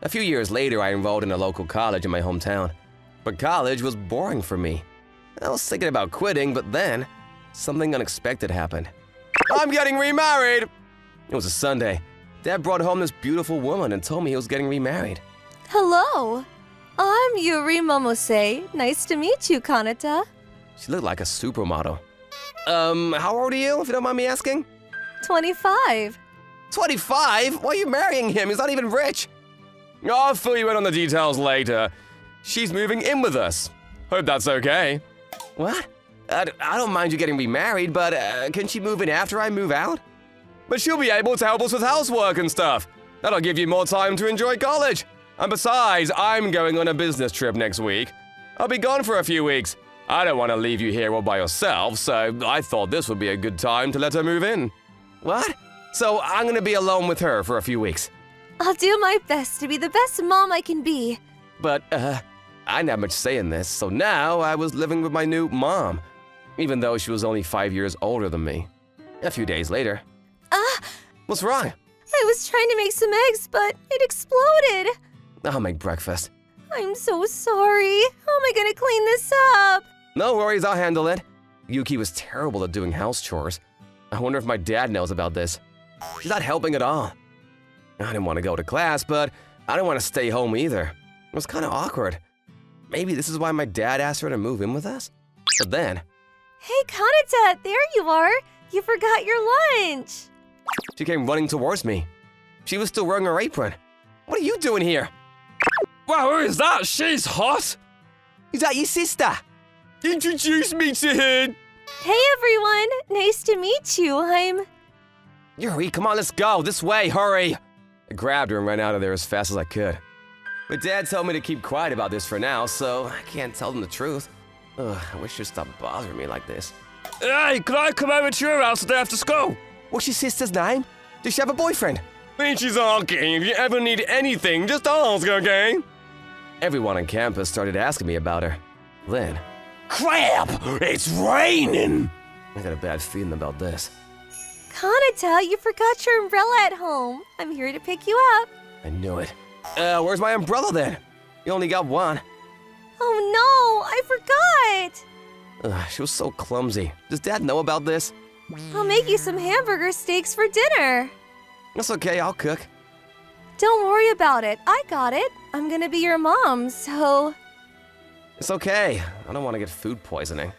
S2: A few years later, I enrolled in a local college in my hometown. But college was boring for me. I was thinking about quitting, but then something unexpected happened. I'm getting remarried! It was a Sunday. Dad brought home this beautiful woman and told me he was getting remarried.
S3: Hello, I'm Yuri Momose. Nice to meet you, Kanata.
S2: She looked like a supermodel. How old are you, if you don't mind me asking?
S3: 25.
S2: 25? Why are you marrying him? He's not even rich. I'll fill you in on the details later. She's moving in with us. Hope that's okay. What? I don't mind you getting remarried, but can she move in after I move out? But she'll be able to help us with housework and stuff. That'll give you more time to enjoy college. And besides, I'm going on a business trip next week. I'll be gone for a few weeks. I don't want to leave you here all by yourself, so I thought this would be a good time to let her move in. What? So I'm going to be alone with her for a few weeks.
S3: I'll do my best to be the best mom I can be.
S2: But, I didn't have much say in this, so now I was living with my new mom, even though she was only 5 years older than me. A few days later. What's wrong?
S3: I was trying to make some eggs, but it exploded.
S2: I'll make breakfast.
S3: I'm so sorry. How am I gonna clean this up?
S2: No worries, I'll handle it. Yuki was terrible at doing house chores. I wonder if my dad knows about this. She's not helping at all. I didn't want to go to class, but I didn't want to stay home either. It was kind of awkward. Maybe this is why my dad asked her to move in with us? But then,
S3: Hey, Kanata, there you are. You forgot your lunch.
S2: she came running towards me. She was still wearing her apron. What are you doing here?
S6: Wow, who is that? She's hot.
S2: Is that your sister?
S6: Introduce me to her.
S3: Hey, everyone. Nice to meet you.
S2: Yuri, come on, let's go. This way, hurry. I grabbed her and ran out of there as fast as I could. My dad told me to keep quiet about this for now, so I can't tell them the truth. Ugh, I wish you'd stop bothering me like this.
S6: Hey, can I come over to your house today after school?
S2: What's your sister's name? Does she have a boyfriend?
S6: Think she's okay. If you ever need anything, just ask, okay?
S2: Everyone on campus started asking me about her. Then,
S6: Crap! It's raining!
S2: I got a bad feeling about this.
S3: Kanata, you forgot your umbrella at home. I'm here to pick you up.
S2: I knew it. Where's my umbrella then? You only got one.
S3: Oh no, I forgot.
S2: Ugh, she was so clumsy. Does Dad know about this?
S3: I'll make you some hamburger steaks for dinner.
S2: That's okay, I'll cook.
S3: Don't worry about it. I got it. I'm gonna be your mom, so
S2: It's okay. I don't want to get food poisoning.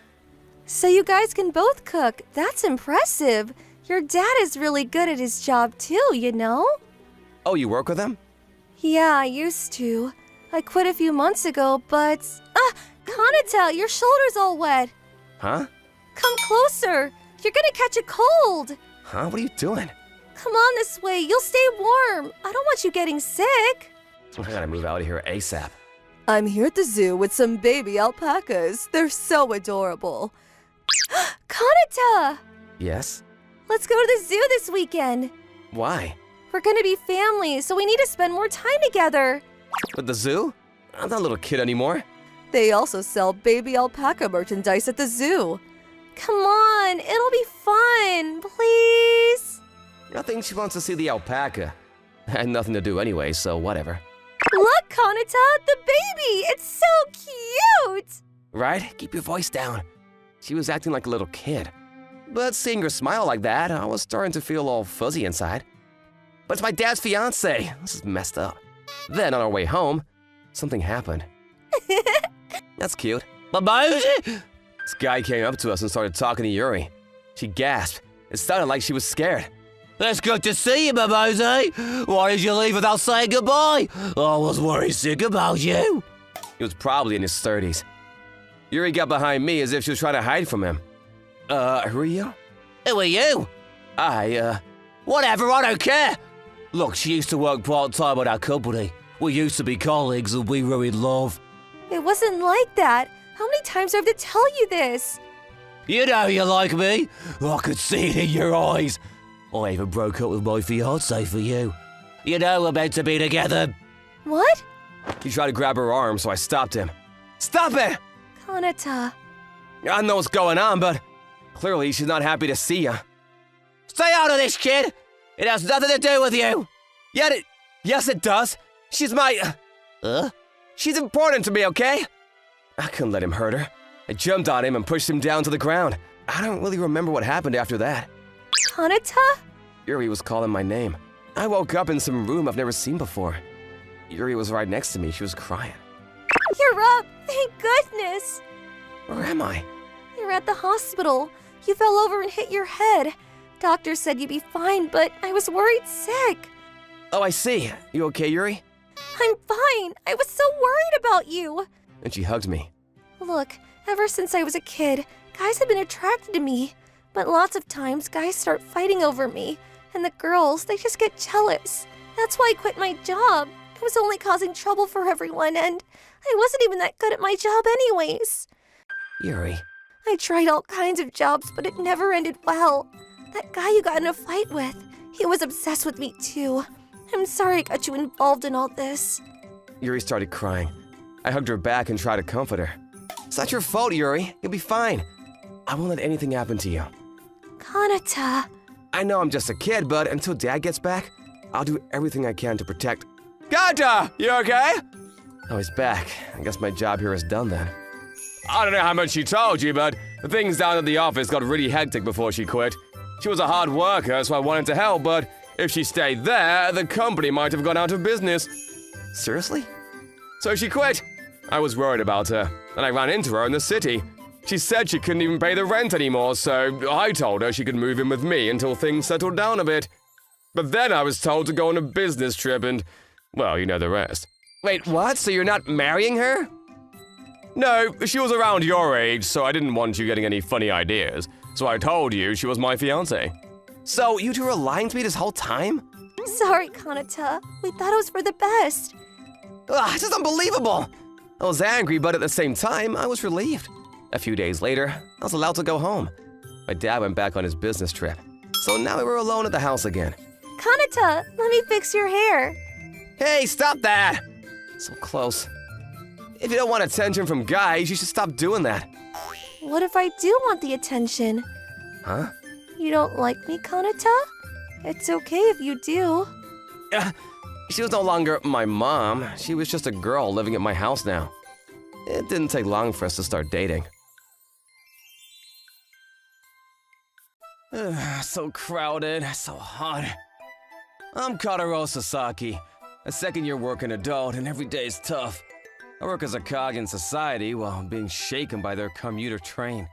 S3: you guys can both cook. That's impressive. Your dad is really good at his job too, you know?
S2: Oh, you work with him?
S3: Yeah, I used to. I quit a few months ago, but Kanata, your shoulder's all wet.
S2: Huh?
S3: Come closer. You're gonna catch a cold.
S2: Huh? What are you doing?
S3: Come on this way. You'll stay warm. I don't want you getting sick.
S2: I gotta move out of here ASAP.
S3: I'm here at the zoo with some baby alpacas. They're so adorable. Kanata!
S2: Yes?
S3: Let's go to the zoo this weekend.
S2: Why?
S3: We're gonna be family, so we need to spend more time together.
S2: At the zoo? I'm not a little kid anymore.
S3: They also sell baby alpaca merchandise at the zoo. Come on, it'll be fun, please.
S2: I think she wants to see the alpaca. I had nothing to do anyway, so whatever.
S3: Look, Kanata, the baby! It's so cute!
S2: Right? Keep your voice down. She was acting like a little kid. But seeing her smile like that, I was starting to feel all fuzzy inside. But it's my dad's fiance. This is messed up. Then on our way home, something happened. That's cute.
S5: Babosi?
S2: This guy came up to us and started talking to Yuri. She gasped. It sounded like she was scared.
S5: It's good to see you, Babosi. Why did you leave without saying goodbye? I was worried sick about you.
S2: He was probably in his 30s. Yuri got behind me as if she was trying to hide from him. Who are you?
S5: Who are you? Whatever, I don't care. Look, she used to work part-time at our company. We used to be colleagues and we ruined love.
S3: It wasn't like that. How many times do I have to tell you this?
S5: You know you like me. I could see it in your eyes. I even broke up with my fiancé for you. You know we're meant to be together.
S3: What?
S2: He tried to grab her arm, so I stopped him. Stop it!
S3: Kanata.
S2: I know what's going on, but clearly she's not happy to see you.
S5: Stay out of this, kid. It has nothing to do with you.
S2: Yes, it does. She's my... She's important to me, okay? I couldn't let him hurt her. I jumped on him and pushed him down to the ground. I don't really remember what happened after that.
S3: Kanata?
S2: Yuri was calling my name. I woke up in some room I've never seen before. Yuri was right next to me. She was crying.
S3: You're up! Thank goodness!
S2: Where am I?
S3: You're at the hospital. You fell over and hit your head. Doctor said you'd be fine, but I was worried sick.
S2: Oh, I see. You okay, Yuri?
S3: I'm fine. I was so worried about you.
S2: And she hugged me.
S3: Look, ever since I was a kid, guys have been attracted to me. But lots of times, guys start fighting over me. And the girls, they just get jealous. That's why I quit my job. I was only causing trouble for everyone, and I wasn't even that good at my job anyways.
S2: Yuri.
S3: I tried all kinds of jobs, but it never ended well. That guy you got in a fight with, he was obsessed with me too. I'm sorry I got you involved in all this.
S2: Yuri started crying. I hugged her back and tried to comfort her. It's not your fault, Yuri. You'll be fine. I won't let anything happen to you.
S3: Kanata.
S2: I know I'm just a kid, but until Dad gets back, I'll do everything I can to protect. Kata, you okay? Oh, he's back. I guess my job here is done then. I don't know how much she told you, but things down at the office got really hectic before she quit. She was a hard worker, so I wanted to help, but if she stayed there, the company might have gone out of business. Seriously? So she quit. I was worried about her, and I ran into her in the city. She said she couldn't even pay the rent anymore, so I told her she could move in with me until things settled down a bit. But then I was told to go on a business trip and, well, you know the rest. Wait, what? So you're not marrying her? No, she was around your age, so I didn't want you getting any funny ideas. So I told you she was my fiancé. So you two were lying to me this whole time?
S3: Sorry, Kanata. We thought it was for the best.
S2: Ugh, it's just unbelievable! I was angry, but at the same time, I was relieved. A few days later, I was allowed to go home. My dad went back on his business trip. So now we were alone at the house again.
S3: Kanata, let me fix your hair.
S2: Hey, stop that! So close. If you don't want attention from guys, you should stop doing that.
S3: What if I do want the attention?
S2: Huh?
S3: You don't like me, Kanata? It's okay if you do.
S2: She was no longer my mom. She was just a girl living at my house now. It didn't take long for us to start dating. So crowded, so hot. I'm Kotaro Sasaki, a second-year working adult, and every day is tough. I work as a cog in society while being shaken by their commuter train.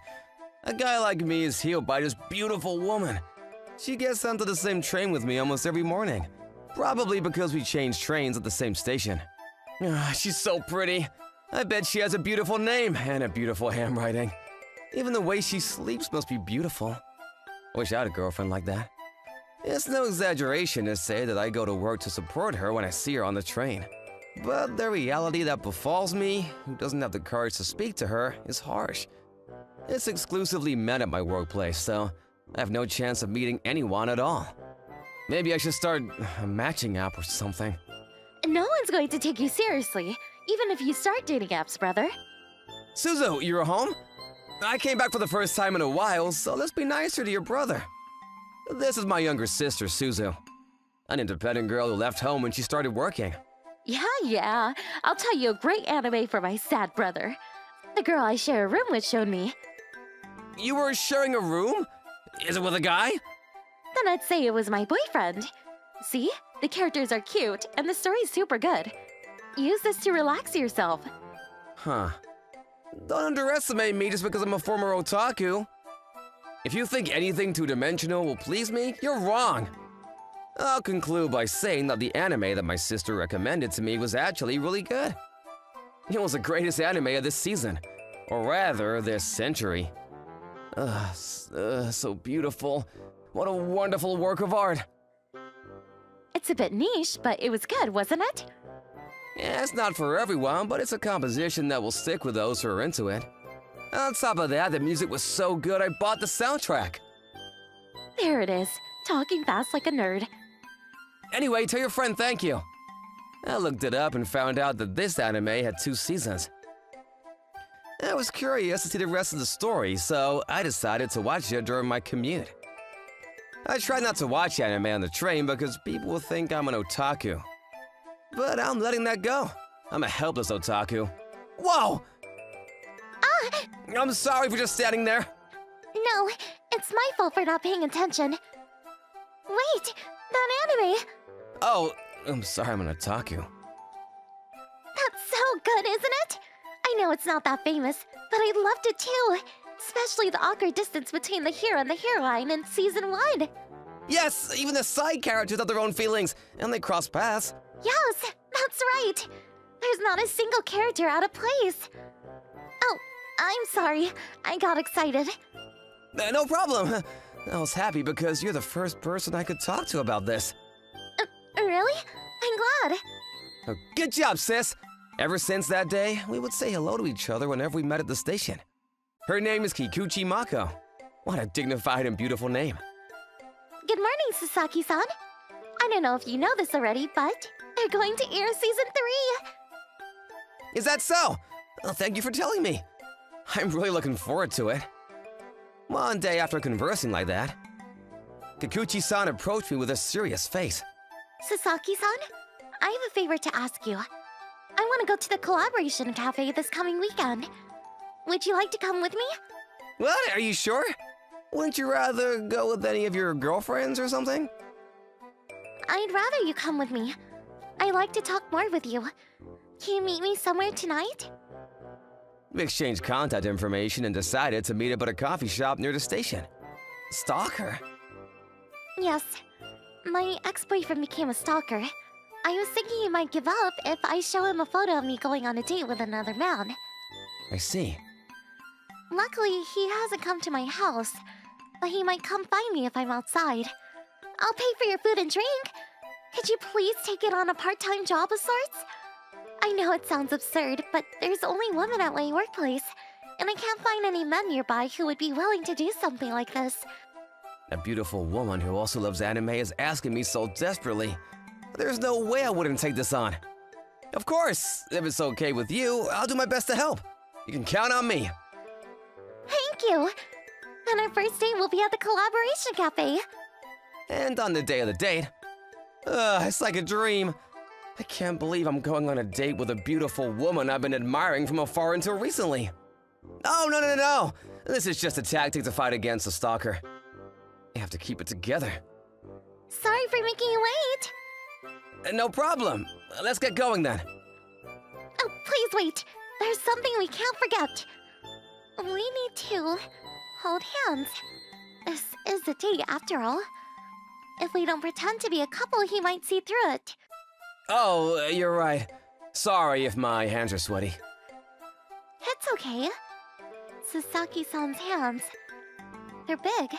S2: A guy like me is healed by this beautiful woman. She gets onto the same train with me almost every morning. Probably because we change trains at the same station. She's so pretty. I bet she has a beautiful name and a beautiful handwriting. Even the way she sleeps must be beautiful. I wish I had a girlfriend like that. It's no exaggeration to say that I go to work to support her when I see her on the train. But the reality that befalls me, who doesn't have the courage to speak to her, is harsh. It's exclusively men at my workplace, so I have no chance of meeting anyone at all. Maybe I should start a matching app or something.
S1: No one's going to take you seriously, even if you start dating apps, brother.
S2: Suzu, you're home? I came back for the first time in a while, so let's be nicer to your brother. This is my younger sister, Suzu. An independent girl who left home when she started working.
S1: Yeah. I'll tell you a great anime for my sad brother. The girl I share a room with showed me.
S2: You were sharing a room? Is it with a guy?
S1: Then I'd say it was my boyfriend. See? The characters are cute, and the story's super good. Use this to relax yourself.
S2: Huh. Don't underestimate me just because I'm a former otaku. If you think anything two-dimensional will please me, you're wrong. I'll conclude by saying that the anime that my sister recommended to me was actually really good. It was the greatest anime of this season, or rather, this century. So beautiful. What a wonderful work of art.
S1: It's a bit niche, but it was good, wasn't it?
S2: Yeah, it's not for everyone, but it's a composition that will stick with those who are into it. On top of that, the music was so good I bought the soundtrack.
S1: There it is, talking fast like a nerd.
S2: Anyway, tell your friend thank you. I looked it up and found out that this anime had 2 seasons. I was curious to see the rest of the story, so I decided to watch it during my commute. I try not to watch anime on the train because people will think I'm an otaku. But I'm letting that go. I'm a helpless otaku. Whoa! I'm sorry for just standing there.
S1: No, it's my fault for not paying attention. Wait, that anime!
S2: Oh, I'm sorry I'm an otaku.
S1: That's so good, isn't it? I know it's not that famous, but I loved it too. Especially the awkward distance between the hero and the heroine in Season 1.
S2: Yes, even the side characters have their own feelings, and they cross paths.
S1: Yes, that's right. There's not a single character out of place. Oh, I'm sorry. I got excited.
S2: No problem. I was happy because you're the first person I could talk to about this.
S1: Really? I'm glad.
S2: Oh, good job, sis. Ever since that day, we would say hello to each other whenever we met at the station. Her name is Kikuchi Mako. What a dignified and beautiful name.
S1: Good morning, Sasaki-san. I don't know if you know this already, but they're going to air Season 3.
S2: Is that so? Well, thank you for telling me. I'm really looking forward to it. One day after conversing like that, Kikuchi-san approached me with a serious face.
S1: Sasaki-san, I have a favor to ask you. I want to go to the collaboration cafe this coming weekend. Would you like to come with me?
S2: What? Are you sure? Wouldn't you rather go with any of your girlfriends or something?
S1: I'd rather you come with me. I like to talk more with you. Can you meet me somewhere tonight?
S2: We exchanged contact information and decided to meet up at a coffee shop near the station. Stalker?
S1: Yes. My ex-boyfriend became a stalker. I was thinking he might give up if I show him a photo of me going on a date with another man.
S2: I see.
S1: Luckily, he hasn't come to my house, but he might come find me if I'm outside. I'll pay for your food and drink. Could you please take it on a part-time job of sorts? I know it sounds absurd, but there's only women at my workplace, and I can't find any men nearby who would be willing to do something like this.
S2: A beautiful woman who also loves anime is asking me so desperately. There's no way I wouldn't take this on. Of course, if it's okay with you, I'll do my best to help. You can count on me.
S1: Thank you! And our first date will be at the collaboration cafe.
S2: And on the day of the date, it's like a dream. I can't believe I'm going on a date with a beautiful woman I've been admiring from afar until recently. Oh, no. This is just a tactic to fight against a stalker. I have to keep it together.
S1: Sorry for making you wait.
S2: No problem. Let's get going then.
S1: Oh, please wait. There's something we can't forget. We need to hold hands. This is a date after all. If we don't pretend to be a couple, he might see through it.
S2: Oh, you're right. Sorry if my hands are sweaty.
S1: It's okay. Sasaki-san's hands. They're big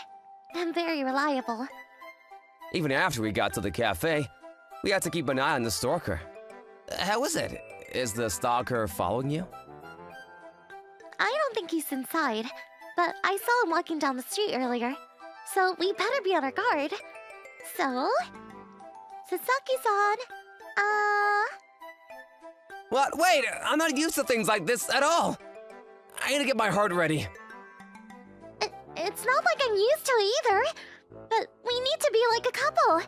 S1: and very reliable.
S2: Even after we got to the cafe, we had to keep an eye on the stalker. How is it? Is the stalker following you?
S1: I don't think he's inside, but I saw him walking down the street earlier, so we better be on our guard. So, Sasaki-san,
S2: What? Wait, I'm not used to things like this at all. I need to get my heart ready.
S1: It's not like I'm used to it either, but we need to be like a couple.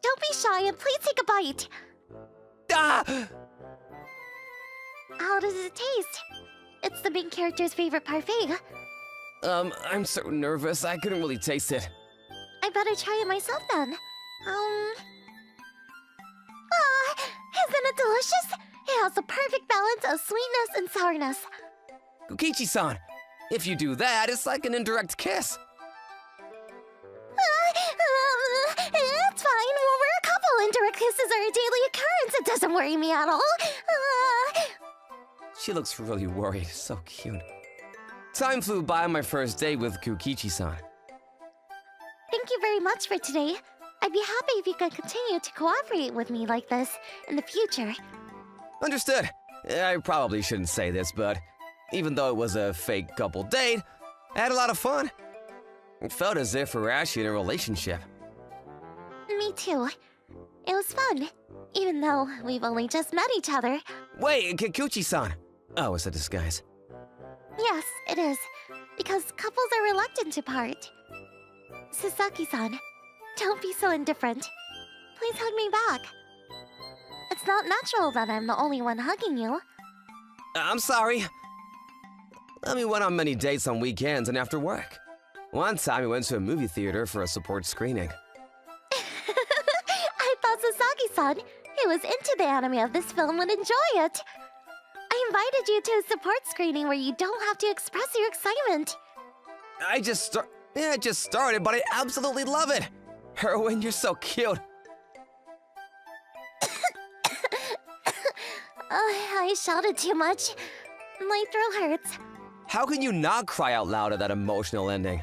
S1: Don't be shy and please take a bite.
S2: Ah!
S1: How does it taste? It's the main character's favorite parfait.
S2: I'm so nervous, I couldn't really taste it.
S1: I better try it myself then. Isn't it delicious? It has the perfect balance of sweetness and sourness.
S2: Kukichi-san, if you do that, it's like an indirect kiss.
S1: It's fine. We're a couple. Indirect kisses are a daily occurrence. It doesn't worry me at all.
S2: She looks really worried, so cute. Time flew by on my first date with Kukichi-san.
S1: Thank you very much for today. I'd be happy if you could continue to cooperate with me like this in the future.
S2: Understood. I probably shouldn't say this, but even though it was a fake couple date, I had a lot of fun. It felt as if we were actually in a relationship.
S1: Me too. It was fun, even though we've only just met each other.
S2: Wait, Kikuchi-san. Oh, it's a disguise.
S1: Yes, it is, because couples are reluctant to part. Sasaki-san, don't be so indifferent. Please hug me back. It's not natural that I'm the only one hugging you.
S2: I'm sorry. We went on many dates on weekends and after work. One time we went to a movie theater for a support screening.
S1: I thought Sasaki-san, who was into the anime of this film, would enjoy it. I invited you to a support screening where you don't have to express your excitement.
S2: I just started, but I absolutely love it. Erwin, you're so cute.
S1: I shouted too much. My throat hurts.
S2: How can you not cry out loud at that emotional ending?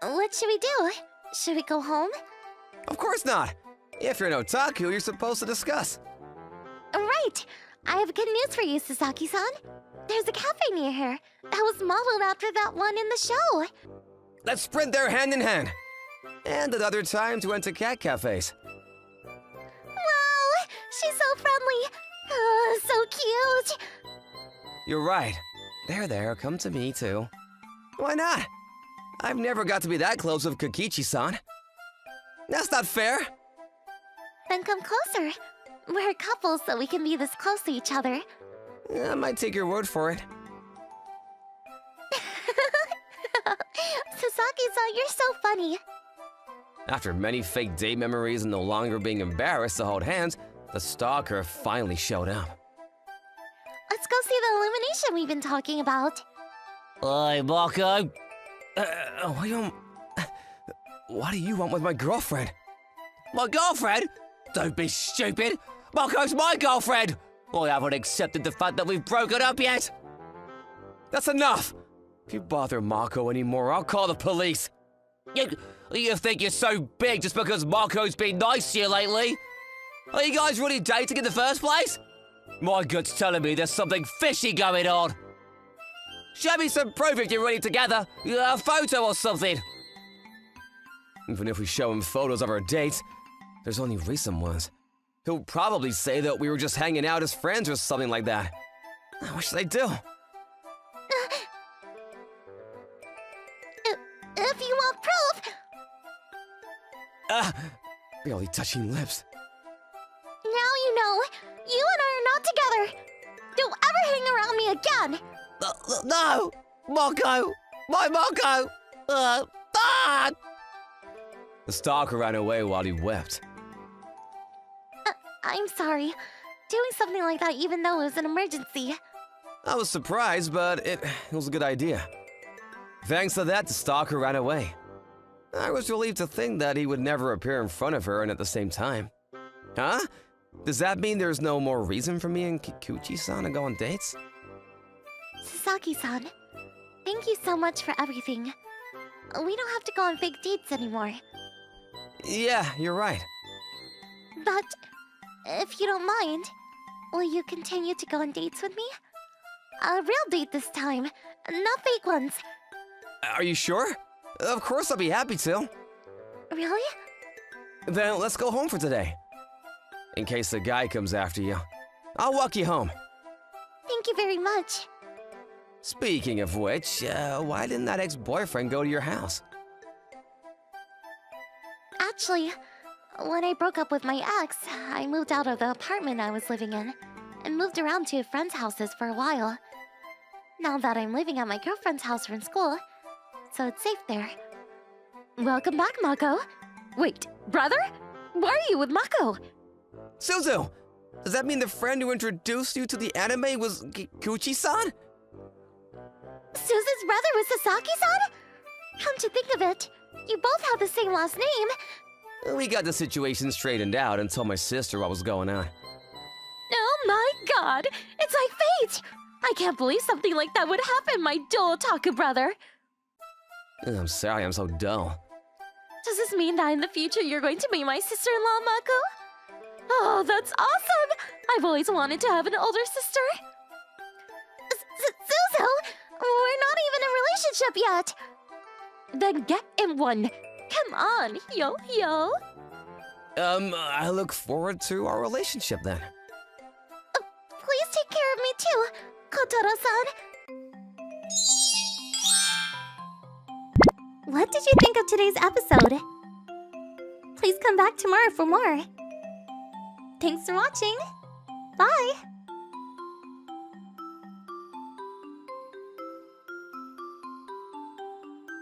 S1: What should we do? Should we go home?
S2: Of course not. If you're an otaku, you're supposed to discuss.
S1: Right. I have good news for you, Sasaki-san. There's a cafe near here that was modeled after that one in the show.
S2: Let's sprint there hand in hand. And at other times we went to cat cafes.
S1: Wow, she's so friendly. Oh, so cute.
S2: You're right. There, come to me too. Why not? I've never got to be that close with Kokichi-san. That's not fair.
S1: Then come closer. We're a couple, so we can be this close to each other.
S2: I might take your word for it.
S1: Sasaki-san, you're so funny.
S2: After many fake date memories and no longer being embarrassed to hold hands, the stalker finally showed up.
S1: Let's go see the illumination we've been talking about.
S5: Hey, Marco.
S2: What do you want with my girlfriend?
S5: My girlfriend? Don't be stupid. Marco's my girlfriend. I haven't accepted the fact that we've broken up yet.
S2: That's enough! If you bother Mako anymore, I'll call the police.
S5: You think you're so big just because Marco's been nice to you lately? Are you guys really dating in the first place? My gut's telling me there's something fishy going on. Show me some proof if you're really together. A photo or something.
S2: Even if we show him photos of our dates, there's only recent ones. He'll probably say that we were just hanging out as friends or something like that. What should I do?
S1: If you want proof,
S2: Barely touching lips.
S1: now you know. You and I are not together. Don't ever hang around me again.
S5: No! Marco! My Marco!
S2: The stalker ran away while he wept.
S1: I'm sorry. Doing something like that even though it was an emergency.
S2: I was surprised, but it was a good idea. Thanks to that, the stalker ran away. I was relieved to think that he would never appear in front of her and at the same time. Huh? Does that mean there's no more reason for me and Kikuchi-san to go on dates?
S1: Sasaki-san, thank you so much for everything. We don't have to go on fake dates anymore.
S2: Yeah, you're right.
S1: But if you don't mind, will you continue to go on dates with me? A real date this time, not fake ones.
S2: Are you sure? Of course I'll be happy to.
S1: Really?
S2: Then let's go home for today. In case the guy comes after you, I'll walk you home.
S1: Thank you very much.
S2: Speaking of which, why didn't that ex-boyfriend go to your house?
S1: Actually, when I broke up with my ex, I moved out of the apartment I was living in and moved around to friends' houses for a while. Now that I'm living at my girlfriend's house from school, so it's safe there. Welcome back, Mako. Wait, brother? Why are you with Mako?
S2: Suzu! Does that mean the friend who introduced you to the anime was Kikuchi-san?
S1: Suzu's brother was Sasaki-san? Come to think of it, you both have the same last name.
S2: We got the situation straightened out and told my sister what was going on.
S1: Oh my god, it's like fate! I can't believe something like that would happen, my dull otaku brother.
S2: I'm sorry I'm so dull.
S1: Does this mean that in the future you're going to be my sister-in-law, Mako? Oh, that's awesome! I've always wanted to have an older sister. Suzu! We're not even in a relationship yet! Then get in one. Come on, yo.
S2: I look forward to our relationship then.
S1: Please take care of me too, Kotaro-san. What did you think of today's episode? Please come back tomorrow for more. Thanks for watching. Bye!